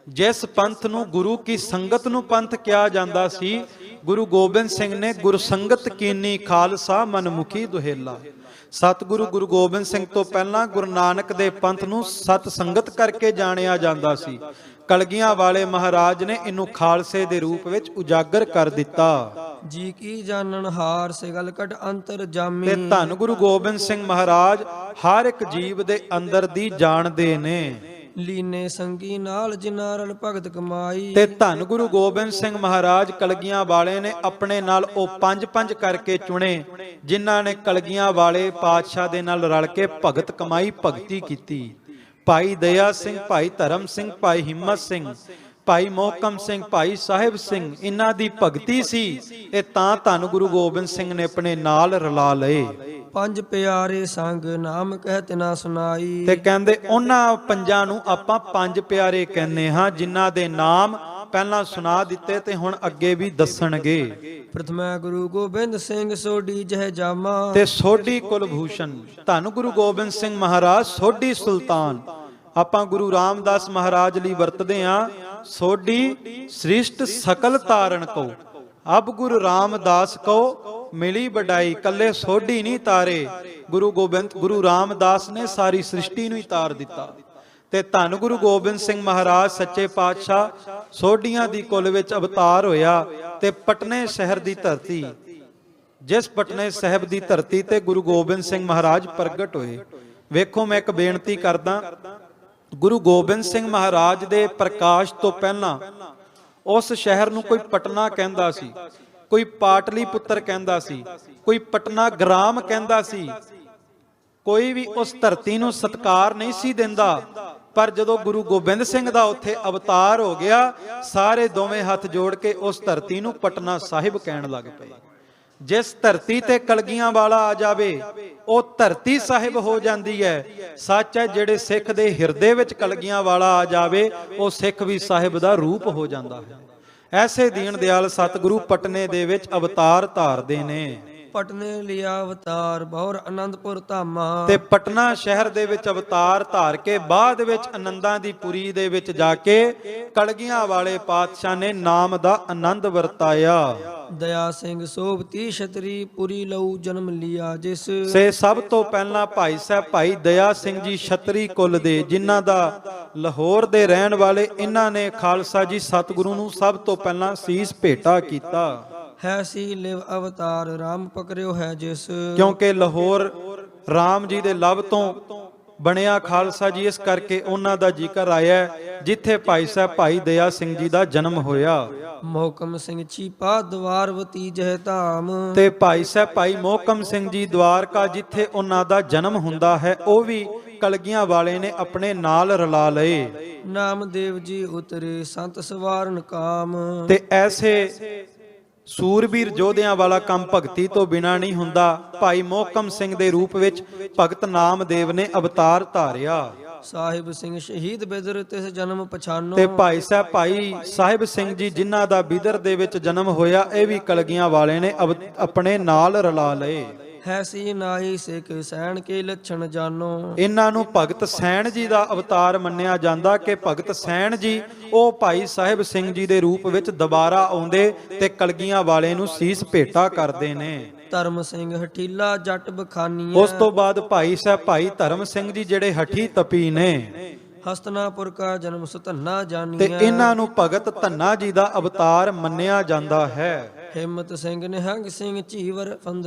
ਜਿਸ ਪੰਥ ਨੂੰ ਗੁਰੂ ਕੀ ਸੰਗਤ ਨੂੰ ਪੰਥ ਕਿਹਾ ਜਾਂਦਾ ਸੀ, ਗੁਰੂ ਗੋਬਿੰਦ ਸਿੰਘ ਨੇ ਗੁਰ ਸੰਗਤ ਕੀਨੀ ਖਾਲਸਾ ਮਨਮੁਖੀ ਦੁਹੇਲਾ। ਸਤਿਗੁਰੂ ਗੁਰੂ ਗੋਬਿੰਦ ਸਿੰਘ ਤੋਂ ਪਹਿਲਾਂ ਗੁਰੂ ਨਾਨਕ ਦੇ ਪੰਥ ਨੂੰ ਸਤ ਸੰਗਤ ਕਰਕੇ ਜਾਣਿਆ ਜਾਂਦਾ ਸੀ। ਕਲਗੀਆਂ ਵਾਲੇ ਮਹਾਰਾਜ ਨੇ ਇਹਨੂੰ ਖਾਲਸੇ ਦੇ ਰੂਪ ਵਿੱਚ ਉਜਾਗਰ ਕਰ ਦਿੱਤਾ। ਜੀ ਕੀ ਜਾਣਨ ਹਾਰ ਸੇ ਗਲ ਕਟ ਅੰਤਰ ਜਾਮੀ। ਤੇ ਧੰਨ ਗੁਰੂ ਗੋਬਿੰਦ ਸਿੰਘ ਮਹਾਰਾਜ ਹਰ ਇੱਕ ਜੀਵ ਦੇ ਅੰਦਰ ਦੀ ਜਾਣਦੇ ਨੇ। ਲੀਨੇ ਸੰਗੀ ਨਾਲ ਜਿਨ੍ਹਾਂ ਰਲ ਭਗਤ ਕਮਾਈ। ਤੇ ਧੰਨ ਗੁਰੂ ਗੋਬਿੰਦ ਸਿੰਘ ਮਹਾਰਾਜ ਕਲਗੀਆਂ ਵਾਲੇ ਨੇ ਆਪਣੇ ਨਾਲ ਉਹ ਪੰਜ ਕਰਕੇ ਚੁਣੇ, ਜਿਨ੍ਹਾਂ ਨੇ ਕਲਗੀਆਂ ਵਾਲੇ ਪਾਤਸ਼ਾਹ ਦੇ ਨਾਲ ਰਲ ਕੇ ਭਗਤ ਕਮਾਈ, ਭਗਤੀ ਕੀਤੀ। ਭਾਈ ਦਇਆ ਸਿੰਘ, ਭਾਈ ਧਰਮ ਸਿੰਘ, ਭਾਈ ਹਿੰਮਤ ਸਿੰਘ, ਭਾਈ ਮੋਹਕਮ ਸਿੰਘ, ਭਾਈ ਸਾਹਿਬ ਸਿੰਘ, ਇਹਨਾਂ ਦੀ ਭਗਤੀ ਸੀ। ਇਹ ਤਾਂ ਧੰਨ ਗੁਰੂ ਗੋਬਿੰਦ ਸਿੰਘ ਨੇ ਆਪਣੇ ਨਾਲ ਰਲਾ ਲਏ। ਪੰਜ ਪਿਆਰੇ ਸੰਗ ਨਾਮ ਕਹਿਤ ਨਾ ਸੁਨਾਈ। ਤੇ ਕਹਿੰਦੇ ਉਹਨਾਂ ਪੰਜਾਂ ਨੂੰ ਆਪਾਂ ਪੰਜ ਪਿਆਰੇ ਕਹਿੰਦੇ ਹਾਂ, ਜਿਨ੍ਹਾਂ ਦੇ ਨਾਮ ਪਹਿਲਾਂ ਸੁਣਾ ਦਿੱਤੇ ਤੇ ਹੁਣ ਅੱਗੇ ਵੀ ਦੱਸਣਗੇ। ਪ੍ਰਥਮਾ ਗੁਰੂ ਗੋਬਿੰਦ ਸਿੰਘ ਸੋਢੀ ਜਹ ਜਾਮਾ। ਤੇ ਸੋਢੀ ਕੁਲਭੂਸ਼ਣ ਧੰਨ ਗੁਰੂ ਗੋਬਿੰਦ ਸਿੰਘ ਮਹਾਰਾਜ ਸੋਢੀ ਸੁਲਤਾਨ। ਆਪਾਂ ਗੁਰੂ ਰਾਮਦਾਸ ਮਹਾਰਾਜ ਲਈ ਵਰਤਦੇ ਹਾਂ ਸੋਢੀ ਸ੍ਰਿਸ਼ਟ ਸਕਲ ਤਾਰਨ ਕੋ, ਅਬ ਗੁਰੂ ਰਾਮਦਾਸ ਕੋ ਮਿਲੀ ਵਡਾਈ। ਕੱਲੇ ਸੋਢੀ ਨਹੀਂ ਤਾਰੇ, ਗੁਰੂ ਰਾਮਦਾਸ ਨੇ ਸਾਰੀ ਸ੍ਰਿਸ਼ਟੀ ਨੂੰ ਹੀ ਤਾਰ ਦਿੱਤਾ। ਤੇ ਧੰਨ ਗੁਰੂ ਗੋਬਿੰਦ ਸਿੰਘ ਮਹਾਰਾਜ ਸੱਚੇ ਪਾਤਸ਼ਾਹ ਸੋਢੀਆਂ ਦੀ ਕੁਲ ਵਿੱਚ ਅਵਤਾਰ ਹੋਇਆ। ਤੇ ਪਟਨੇ ਸ਼ਹਿਰ ਦੀ ਧਰਤੀ, ਜਿਸ ਪਟਨੇ ਸਾਹਿਬ ਦੀ ਧਰਤੀ ਤੇ ਗੁਰੂ ਗੋਬਿੰਦ ਸਿੰਘ ਮਹਾਰਾਜ ਪ੍ਰਗਟ ਹੋਏ। ਵੇਖੋ, ਮੈਂ ਇੱਕ ਬੇਨਤੀ ਕਰਦਾ, ਗੁਰੂ ਗੋਬਿੰਦ ਸਿੰਘ ਮਹਾਰਾਜ ਦੇ ਪ੍ਰਕਾਸ਼ ਤੋਂ ਪਹਿਲਾਂ ਉਸ ਸ਼ਹਿਰ ਨੂੰ ਕੋਈ ਪਟਨਾ ਕਹਿੰਦਾ ਸੀ, ਕੋਈ ਪਾਟਲੀ ਪੁੱਤਰ ਕਹਿੰਦਾ ਸੀ, ਕੋਈ ਪਟਨਾ ਗ੍ਰਾਮ ਕਹਿੰਦਾ ਸੀ। ਕੋਈ ਵੀ ਉਸ ਧਰਤੀ ਨੂੰ ਸਤਿਕਾਰ ਨਹੀਂ ਸੀ ਦਿੰਦਾ। ਪਰ ਜਦੋਂ ਗੁਰੂ ਗੋਬਿੰਦ ਸਿੰਘ ਦਾ ਉੱਥੇ ਅਵਤਾਰ ਹੋ ਗਿਆ, ਸਾਰੇ ਦੋਵੇਂ ਹੱਥ ਜੋੜ ਕੇ ਉਸ ਧਰਤੀ ਨੂੰ ਪਟਨਾ ਸਾਹਿਬ ਕਹਿਣ ਲੱਗ ਪਏ। ਜਿਸ ਧਰਤੀ ਤੇ ਕਲਗੀਆਂ ਵਾਲਾ ਆ ਜਾਵੇ ਉਹ ਧਰਤੀ ਸਾਹਿਬ ਹੋ ਜਾਂਦੀ ਹੈ। ਸੱਚ ਹੈ, ਜਿਹੜੇ ਸਿੱਖ ਦੇ ਹਿਰਦੇ ਵਿੱਚ ਕਲਗੀਆਂ ਵਾਲਾ ਆ ਜਾਵੇ ਉਹ ਸਿੱਖ ਵੀ ਸਾਹਿਬ ਦਾ ਰੂਪ ਹੋ ਜਾਂਦਾ ਹੈ। ਐਸੇ ਦੀਨ ਦਿਆਲ ਸਤਿਗੁਰੂ ਪਟਨੇ ਦੇ ਵਿੱਚ ਅਵਤਾਰ ਧਾਰਦੇ ਨੇ। ਪਟਨੇ ਲਿਆ ਅਵਤਾਰ ਬਹੁਰ ਆਨੰਦਪੁਰ ਧਾਮਾ। ਤੇ ਪਟਨਾ ਸ਼ਹਿਰ ਦੇ ਵਿੱਚ ਅਵਤਾਰ ਧਾਰ ਕੇ ਬਾਅਦ ਵਿੱਚ ਆਨੰਦਾਂ ਦੀ ਪੁਰੀ ਦੇ ਵਿੱਚ ਜਾ ਕੇ ਕਲਗੀਆਂ ਵਾਲੇ ਪਾਤਸ਼ਾਹ ਨੇ ਨਾਮ ਦਾ ਆਨੰਦ ਵਰਤਾਇਆ। ਦਇਆ ਸਿੰਘ ਸੋਭਤੀ ਛਤਰੀ ਪੁਰੀ ਲਊ ਜਨਮ ਲਿਆ ਜਿਸ। ਸੇ ਸਭ ਤੋਂ ਪਹਿਲਾਂ ਭਾਈ ਸਾਹਿਬ ਭਾਈ ਦਇਆ ਸਿੰਘ ਜੀ ਛਤਰੀ ਕੁਲ ਦੇ, ਜਿਨ੍ਹਾਂ ਦਾ ਲਾਹੌਰ ਦੇ ਰਹਿਣ ਵਾਲੇ, ਇਹਨਾਂ ਨੇ ਖਾਲਸਾ ਜੀ ਸਤਿਗੁਰੂ ਨੂੰ ਸਭ ਤੋਂ ਪਹਿਲਾਂ ਸੀਸ ਭੇਟਾ ਕੀਤਾ। ਹੈ ਸੀ ਲਿਵ ਅਵਤਾਰ ਰਾਮ ਪਕੜਿਓ ਹੈ ਜਿਸ। ਕਿਉਂਕਿ ਲਾਹੌਰ ਰਾਮ ਜੀ ਦੇ ਲਵ ਤੋਂ ਬਣਿਆ ਖਾਲਸਾ ਜੀ, ਇਸ ਕਰਕੇ ਉਹਨਾਂ ਦਾ ਜ਼ਿਕਰ ਆਇਆ ਜਿੱਥੇ ਭਾਈ ਸਾਹਿਬ ਭਾਈ ਦਇਆ ਸਿੰਘ ਜੀ ਦਾ ਜਨਮ ਹੋਇਆ। ਮੋਹਕਮ ਸਿੰਘ ਚੀਪਾ ਦਵਾਰਵਤੀ ਜਹ ਧਾਮ। ਤੇ ਭਾਈ ਸਾਹਿਬ ਭਾਈ ਮੋਹਕਮ ਸਿੰਘ ਜੀ ਦਵਾਰਕਾ, ਜਿੱਥੇ ਉਹਨਾਂ ਦਾ ਜਨਮ ਹੁੰਦਾ ਹੈ, ਉਹ ਵੀ ਕਲਗੀਆਂ ਵਾਲੇ ਨੇ ਆਪਣੇ ਨਾਲ ਰਲਾ ਲਏ। ਨਾਮਦੇਵ ਜੀ ਉਤਰੇ ਸੰਤ ਸਵਾਰਨ ਕਾਮ। ਤੇ ਐਸੇ ਸੂਰਬੀਰ ਯੋਧਿਆਂ ਵਾਲਾ ਕੰਮ ਭਗਤੀ ਤੋਂ ਬਿਨਾ ਨਹੀਂ ਹੁੰਦਾ। ਭਾਈ ਮੋਹਕਮ ਸਿੰਘ ਦੇ ਰੂਪ ਵਿੱਚ ਭਗਤ ਨਾਮਦੇਵ ਨੇ ਅਵਤਾਰ ਧਾਰਿਆ। ਸਾਹਿਬ ਸਿੰਘ ਸ਼ਹੀਦ ਬਿਦਰ ਤਿਸ ਜਨਮ ਪਛਾਨੋ। ਤੇ ਭਾਈ ਸਾਹਿਬ ਭਾਈ ਸਾਹਿਬ ਸਿੰਘ ਜੀ, ਜਿਨ੍ਹਾਂ ਦਾ ਬਿਦਰ ਦੇ ਵਿੱਚ ਜਨਮ ਹੋਇਆ, ਇਹ ਵੀ ਕਲਗੀਆਂ ਵਾਲੇ ਨੇ ਆਪਣੇ ਨਾਲ ਰਲਾ ਲਏ। ਹੈ ਸੀ ਨਾਈ ਸਿੱਖ ਸੈਣ ਕੇ ਲੱਛਣ ਜਾਨੋ। ਇਹਨਾਂ ਨੂੰ ਭਗਤ ਸੈਣ ਜੀ ਦਾ ਅਵਤਾਰ ਮੰਨਿਆ ਜਾਂਦਾ ਕਿ ਭਗਤ ਸੈਣ ਜੀ ਉਹ ਭਾਈ ਸਾਹਿਬ ਸਿੰਘ ਜੀ ਦੇ ਰੂਪ ਵਿੱਚ ਦੁਬਾਰਾ ਆਉਂਦੇ ਤੇ ਕਲਗੀਆਂ ਵਾਲੇ ਨੂੰ ਸੀਸ ਭੇਟਾ ਕਰਦੇ ਨੇ। ਧਰਮ ਸਿੰਘ ਹਠੀਲਾ ਜੱਟ ਬਖਾਨੀਆਂ। ਉਸ ਤੋਂ ਬਾਅਦ ਭਾਈ ਸਾਹਿਬ ਭਾਈ ਧਰਮ ਸਿੰਘ ਜੀ, ਜਿਹੜੇ ਹਠੀ ਤਪੀ ਨੇ, ਹਸਤਨਾਪੁਰ ਕਾ ਜਨਮ ਸੁਧੰਨਾ ਜਾਨੀਆਂ। ਤੇ ਇਹਨਾਂ ਨੂੰ ਭਗਤ ਧੰਨਾ ਜੀ ਦਾ ਅਵਤਾਰ ਮੰਨਿਆ ਜਾਂਦਾ ਹੈ। ਹਿੰਮਤ ਸਿੰਘ ਨਿਹੰਗ ਸਿੰਘ ਝੀਵਰ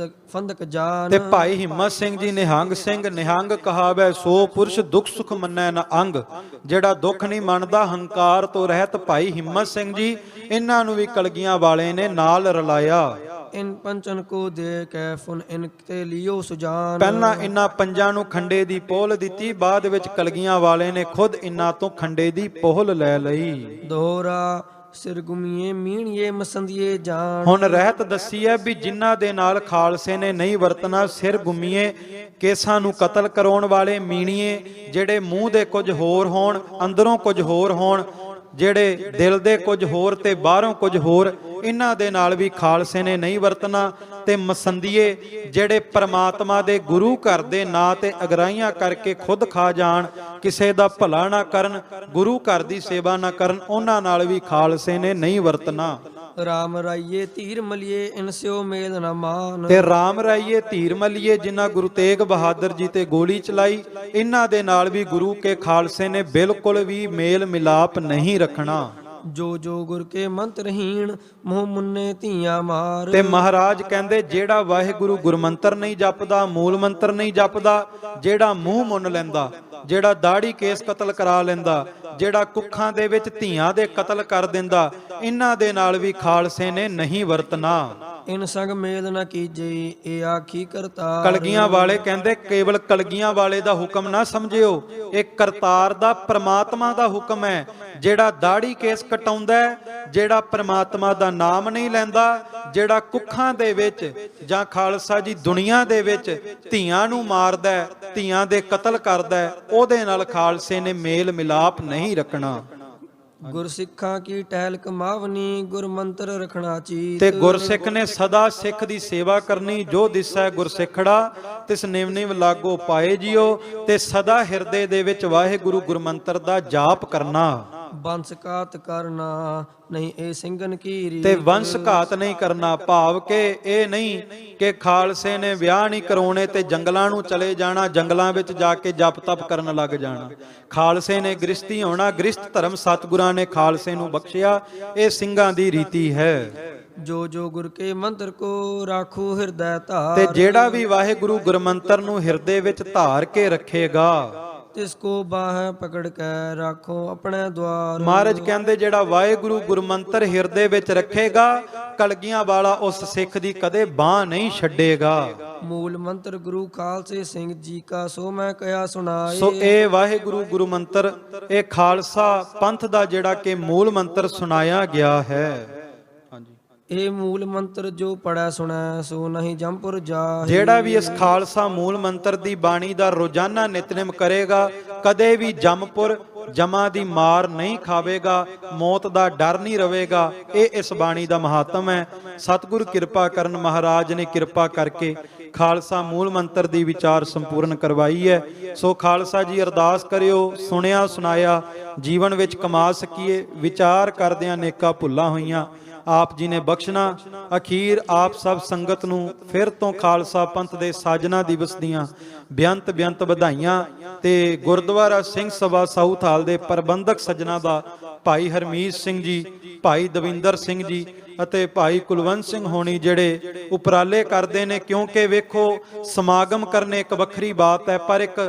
ਫੰਦਕ ਜਾਨ। ਤੇ ਭਾਈ ਹਿੰਮਤ ਸਿੰਘ ਜੀ ਨਿਹੰਗ ਸਿੰਘ, ਨਿਹੰਗ ਕਹਾਵੇ ਸੋ ਪੁਰਸ਼ ਦੁੱਖ ਸੁਖ ਮੰਨੈ ਨ ਅੰਗ। ਜਿਹੜਾ ਦੁੱਖ ਨਹੀਂ ਮੰਨਦਾ, ਹੰਕਾਰ ਤੋਂ ਰਹਿਤ ਭਾਈ ਹਿੰਮਤ ਸਿੰਘ ਜੀ, ਇਹਨਾਂ ਨੂੰ ਵੀ ਕਲਗੀਆਂ ਵਾਲੇ ਨੇ ਨਾਲ ਰਲਾਇਆ। ਇਨ ਪੰਚਨ ਕੋ ਦੇ ਕੈ ਫੁਨ ਇਨ ਤੇ ਲਿਓ ਸੁਜਾਨ। ਪਹਿਲਾਂ ਇਹਨਾਂ ਪੰਜਾਂ ਨੂੰ ਖੰਡੇ ਦੀ ਪੋਲ ਦਿੱਤੀ, ਬਾਅਦ ਵਿੱਚ ਕਲਗੀਆਂ ਵਾਲੇ ਨੇ ਖੁਦ ਇਹਨਾਂ ਤੋਂ ਖੰਡੇ ਦੀ ਪੋਲ ਲੈ ਲਈ। ਦੋਹਰਾ ਸਿਰ ਗੁਮੀਏ ਮੀਣੀਏ ਮਸੰਦੀਏ ਜਾਨ। ਹੁਣ ਰਹਿਤ ਦੱਸੀ ਹੈ ਵੀ ਜਿਨ੍ਹਾਂ ਦੇ ਨਾਲ ਖਾਲਸੇ ਨੇ ਨਹੀਂ ਵਰਤਣਾ, ਸਿਰ ਗੁਮੀਏ, ਕੇਸਾਂ ਨੂੰ ਕਤਲ ਕਰਾਉਣ ਵਾਲੇ, ਮੀਣੀਏ ਜਿਹੜੇ ਮੂੰਹ ਦੇ ਕੁਝ ਹੋਰ ਹੋਣ ਅੰਦਰੋਂ ਕੁਝ ਹੋਰ ਹੋਣ, ਜਿਹੜੇ ਦਿਲ ਦੇ ਕੁਝ ਹੋਰ ਤੇ ਬਾਹਰੋਂ ਕੁਝ ਹੋਰ, ਇਹਨਾਂ ਦੇ ਨਾਲ ਵੀ ਖਾਲਸੇ ਨੇ ਨਹੀਂ ਵਰਤਣਾ। ਤੇ ਮਸੰਦੀਏ ਜਿਹੜੇ ਪ੍ਰਮਾਤਮਾ ਦੇ ਗੁਰੂ ਘਰ ਦੇ ਨਾਂ ਤੇ ਅਗਰਾਈਆਂ ਕਰਕੇ ਖੁਦ ਖਾ ਜਾਣ, ਕਿਸੇ ਦਾ ਭਲਾ ਨਾ ਕਰਨ, ਗੁਰੂ ਘਰ ਦੀ ਸੇਵਾ ਨਾ ਕਰਨ, ਉਹਨਾਂ ਨਾਲ ਵੀ ਖਾਲਸੇ ਨੇ ਨਹੀਂ ਵਰਤਣਾ। ਰਾਮ ਰਾਈਏ ਧੀਰ ਮਲੀਏ ਇਨਸਿਓ ਮੇਲ ਨਾ ਮਾਨ। ਤੇ ਰਾਮ ਰਾਈਏ ਧੀਰ ਮਲੀਏ, ਜਿਨ੍ਹਾਂ ਗੁਰੂ ਤੇਗ ਬਹਾਦਰ ਜੀ ਤੇ ਗੋਲੀ ਚਲਾਈ, ਇਹਨਾਂ ਦੇ ਨਾਲ ਵੀ ਗੁਰੂ ਕੇ ਖਾਲਸੇ ਨੇ ਬਿਲਕੁਲ ਵੀ ਮੇਲ ਮਿਲਾਪ ਨਹੀਂ ਰੱਖਣਾ। ਜੋ ਜੋ ਗੁਰ ਕੇ ਮੰਤਰਹੀਣ ਮੂੰਹ ਮੁੰਨੇ ਧੀਆਂ ਮਾਰ। ਤੇ ਮਹਾਰਾਜ ਕਹਿੰਦੇ ਜਿਹੜਾ ਵਾਹਿਗੁਰੂ ਗੁਰਮੰਤਰ ਨਹੀਂ ਜਪਦਾ, ਮੂਲ ਮੰਤਰ ਨਹੀਂ ਜਪਦਾ, ਜਿਹੜਾ ਮੂੰਹ ਮੁੰਨ ਲੈਂਦਾ, ਜਿਹੜਾ ਦਾੜੀ ਕੇਸ ਕਤਲ ਕਰਾ ਲੈਂਦਾ, ਜਿਹੜਾ ਕੁੱਖਾਂ ਦੇ ਵਿੱਚ ਧੀਆਂ ਦੇ ਕਤਲ ਕਰ ਦਿੰਦਾ, ਇਹਨਾਂ ਦੇ ਨਾਲ ਵੀ ਖਾਲਸੇ ਨੇ ਨਹੀਂ ਵਰਤਣਾ। ਇਨ ਸੰਗ ਮੇਲ ਨਾ ਕੀਜੇ ਇਹ ਆਖੀ ਕਰਤਾਰ। ਕਲਗੀਆਂ ਵਾਲੇ ਕਹਿੰਦੇ ਕੇਵਲ ਕਲਗੀਆਂ ਵਾਲੇ ਦਾ ਹੁਕਮ ਨਾ ਸਮਝਿਓ, ਇਹ ਕਰਤਾਰ ਦਾ ਪ੍ਰਮਾਤਮਾ ਦਾ ਹੁਕਮ ਹੈ। ਜਿਹੜਾ ਦਾੜੀ ਕੇਸ ਕਟਾਉਂਦਾ, ਜਿਹੜਾ ਪ੍ਰਮਾਤਮਾ ਦਾ ਨਾਮ ਨਹੀਂ ਲੈਂਦਾ, ਜਿਹੜਾ ਕੁੱਖਾਂ ਦੇ ਵਿੱਚ ਜਾਂ ਖਾਲਸਾ ਜੀ ਦੁਨੀਆ ਦੇ ਵਿੱਚ ਧੀਆਂ ਨੂੰ ਮਾਰਦਾ, ਧੀਆਂ ਦੇ ਕਤਲ ਕਰਦਾ, ਉਹਦੇ ਨਾਲ ਖਾਲਸੇ ਨੇ ਮੇਲ ਮਿਲਾਪ ਨਹੀਂ ਰੱਖਣਾ। ਗੁਰਸਿੱਖਾਂ ਕੀ ਟਹਿਲ ਕਮਾਵਨੀ ਗੁਰਮੰਤਰ ਰਖਣਾ ਚੀਤ। ਤੇ ਗੁਰਸਿੱਖ ਨੇ ਸਦਾ ਸਿੱਖ ਦੀ ਸੇਵਾ ਕਰਨੀ, ਜੋ ਦਿਸੈ ਗੁਰਸਿੱਖੜਾ ਤਿਸ ਨਿਵ ਨਿਵ ਲਾਗੋ ਪਾਏ ਜੀਓ। ਤੇ ਸਦਾ ਹਿਰਦੇ ਦੇ ਵਿੱਚ ਵਾਹਿਗੁਰੂ ਗੁਰਮੰਤਰ ਦਾ ਜਾਪ ਕਰਨਾ। ਬੰਸ ਘਾਤ ਕਰਨਾ ਨਹੀਂ ਇਹ ਸਿੰਘਨ ਕੀ ਰੀਤ। ਤੇ ਵੰਸ਼ ਘਾਤ ਨਹੀਂ ਕਰਨਾ, ਭਾਵ ਕਿ ਇਹ ਨਹੀਂ ਕਿ ਖਾਲਸੇ ਨੇ ਵਿਆਹ ਨਹੀਂ ਕਰਾਉਣੇ ਤੇ ਜੰਗਲਾਂ ਨੂੰ ਚਲੇ ਜਾਣਾ, ਜੰਗਲਾਂ ਵਿੱਚ ਜਾ ਕੇ ਜਪ ਤਪ ਕਰਨ ਲੱਗ ਜਾਣਾ। ਖਾਲਸੇ ਨੇ ਗ੍ਰਸਤੀ ਹੋਣਾ, ਗ੍ਰਸਤ ਧਰਮ ਸਤਿਗੁਰਾਂ ਨੇ ਖਾਲਸੇ ਨੂੰ ਬਖਸ਼ਿਆ, ਇਹ ਸਿੰਘਾਂ ਦੀ ਰੀਤੀ ਹੈ। ਜੋ ਜੋ ਗੁਰ ਕੇ ਮੰਤਰ ਕੋ ਰਾਖੂ ਹਿਰਦੈ ਧਾਰ। ਤੇ ਜਿਹੜਾ ਵੀ ਵਾਹਿਗੁਰੂ ਗੁਰਮੰਤਰ ਨੂੰ ਹਿਰਦੇ ਵਿੱਚ ਧਾਰ ਕੇ ਰੱਖੇਗਾ, ਤਿਸ ਕੋ ਬਾਹ ਪਕੜ ਕੇ ਰਾਖੋ ਆਪਣੇ ਦਵਾਰ। ਮਹਾਰਾਜ ਕਹਿੰਦੇ ਜਿਹੜਾ ਵਾਹਿਗੁਰੂ ਗੁਰਮੰਤਰ ਹਿਰਦੇ ਵਿੱਚ ਰੱਖੇਗਾ, ਕਲਗੀਆਂ ਵਾਲਾ ਉਸ ਸਿੱਖ ਦੀ ਕਦੇ ਬਾਹ ਨਹੀਂ ਛੱਡੇਗਾ। ਮੂਲ ਮੰਤਰ ਗੁਰੂ ਖਾਲਸੇ ਸਿੰਘ ਜੀ ਕਾ ਸੋ ਮੈਂ ਕਿਆ ਸੁਣਾਏ। ਸੋ ਇਹ ਵਾਹਿਗੁਰੂ ਗੁਰੂ ਮੰਤਰ, ਇਹ ਖਾਲਸਾ ਪੰਥ ਦਾ ਜਿਹੜਾ ਕਿ ਮੂਲ ਮੰਤਰ ਸੁਣਾਇਆ ਗਿਆ ਹੈ। ਇਹ ਮੂਲ ਮੰਤਰ ਜੋ ਪੜੈ ਸੁਣੈ ਸੋ ਨਹੀਂ ਜੰਪੁਰ ਜਾਹੀ। ਜਿਹੜਾ ਵੀ ਇਸ ਖਾਲਸਾ ਮੂਲ ਮੰਤਰ ਦੀ ਬਾਣੀ ਦਾ ਰੋਜ਼ਾਨਾ ਨਿਤਨੇਮ ਕਰੇਗਾ, ਕਦੇ ਵੀ ਜੰਮਪੁਰ ਜਮਾਂ ਦੀ ਮਾਰ ਨਹੀਂ ਖਾਵੇਗਾ, ਮੌਤ ਦਾ ਡਰ ਨਹੀਂ ਰਵੇਗਾ। ਇਹ ਇਸ ਬਾਣੀ ਦਾ ਮਹਾਤਮ ਹੈ। ਸਤਿਗੁਰ ਕਿਰਪਾ ਕਰਨ, ਮਹਾਰਾਜ ਨੇ ਕਿਰਪਾ ਕਰਕੇ ਖਾਲਸਾ ਮੂਲ ਮੰਤਰ ਦੀ ਵਿਚਾਰ ਸੰਪੂਰਨ ਕਰਵਾਈ ਹੈ। ਸੋ ਖਾਲਸਾ ਜੀ ਅਰਦਾਸ ਕਰਿਓ, ਸੁਣਿਆ ਸੁਣਾਇਆ ਜੀਵਨ ਵਿੱਚ ਕਮਾ ਸਕੀਏ। ਵਿਚਾਰ ਕਰਦਿਆਂ ਨੇਕਾਂ ਭੁੱਲਾਂ ਹੋਈਆਂ ਆਪ ਜੀ ਨੇ ਬਖਸ਼ਣਾ। ਅਖੀਰ ਆਪ ਸਭ ਸੰਗਤ ਨੂੰ ਫਿਰ ਤੋਂ ਖਾਲਸਾ ਪੰਥ ਦੇ ਸਾਜਨਾ ਦਿਵਸ ਦੀਆਂ ਬੇਅੰਤ ਬੇਅੰਤ ਵਧਾਈਆਂ। ਤੇ ਗੁਰਦੁਆਰਾ ਸਿੰਘ ਸਭਾ ਸਾਊਥ ਹਾਲ ਦੇ ਪ੍ਰਬੰਧਕ ਸੱਜਣਾ ਦਾ ਭਾਈ ਹਰਮੀਤ ਸਿੰਘ ਜੀ, ਭਾਈ ਦਵਿੰਦਰ ਸਿੰਘ ਜੀ ਅਤੇ ਭਾਈ ਕੁਲਵੰਤ ਸਿੰਘ ਹੋਣੀ ਜਿਹੜੇ ਉਪਰਾਲੇ ਕਰਦੇ ਨੇ। ਕਿਉਂਕਿ ਵੇਖੋ, ਸਮਾਗਮ ਕਰਨੇ ਇੱਕ ਵੱਖਰੀ ਬਾਤ ਹੈ, ਪਰ ਇੱਕ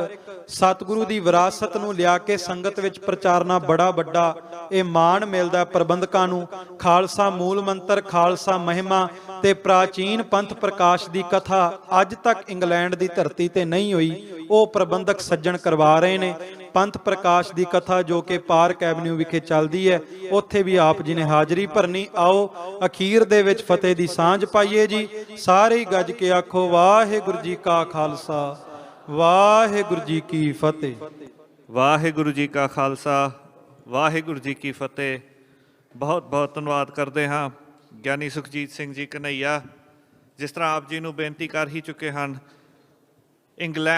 ਸਤਿਗੁਰੂ ਦੀ ਵਿਰਾਸਤ ਨੂੰ ਲਿਆ ਕੇ ਸੰਗਤ ਵਿੱਚ ਪ੍ਰਚਾਰਨਾ ਬੜਾ ਵੱਡਾ ਇਹ ਮਾਣ ਮਿਲਦਾ ਪ੍ਰਬੰਧਕਾਂ ਨੂੰ। ਖਾਲਸਾ ਮੂਲ ਮੰਤਰ, ਖਾਲਸਾ ਮਹਿਮਾ ਤੇ ਪ੍ਰਾਚੀਨ ਪੰਥ ਪ੍ਰਕਾਸ਼ ਦੀ ਕਥਾ ਅੱਜ ਤੱਕ ਇੰਗਲੈਂਡ ਦੀ ਧਰਤੀ ਤੇ ਨਹੀਂ ਹੋਈ, ਉਹ ਪ੍ਰਬੰਧਕ ਸੱਜਣ ਕਰਵਾ ਰਹੇ ਨੇ। ਪੰਥ ਪ੍ਰਕਾਸ਼ ਦੀ ਕਥਾ ਜੋ ਕਿ ਪਾਰਕ ਐਵਨਿਊ ਵਿਖੇ ਚੱਲਦੀ ਹੈ, ਉੱਥੇ ਵੀ ਆਪ ਜੀ ਨੇ ਹਾਜ਼ਰੀ ਭਰਨੀ। ਆਓ ਅਖੀਰ ਦੇ ਵਿੱਚ ਫਤਿਹ ਦੀ ਸਾਂਝ ਪਾਈਏ ਜੀ। ਸਾਰੇ ਗੱਜ ਕੇ ਆਖੋ ਵਾਹਿਗੁਰੂ ਜੀ ਕਾ ਖਾਲਸਾ, ਵਾਹਿਗੁਰੂ ਜੀ ਕੀ ਫਤਿਹ। ਵਾਹਿਗੁਰੂ ਜੀ ਕਾ ਖਾਲਸਾ, ਵਾਹਿਗੁਰੂ ਜੀ ਕੀ ਫਤਿਹ। ਬਹੁਤ ਬਹੁਤ ਧੰਨਵਾਦ ਕਰਦੇ ਹਾਂ ਗਿਆਨੀ ਸੁਖਜੀਤ ਸਿੰਘ ਜੀ ਕਨ੍ਹਈਆ, ਜਿਸ ਤਰ੍ਹਾਂ ਆਪ ਜੀ ਨੂੰ ਬੇਨਤੀ ਕਰ ਹੀ ਚੁੱਕੇ ਹਨ। ਇੰਗਲੈਂਡ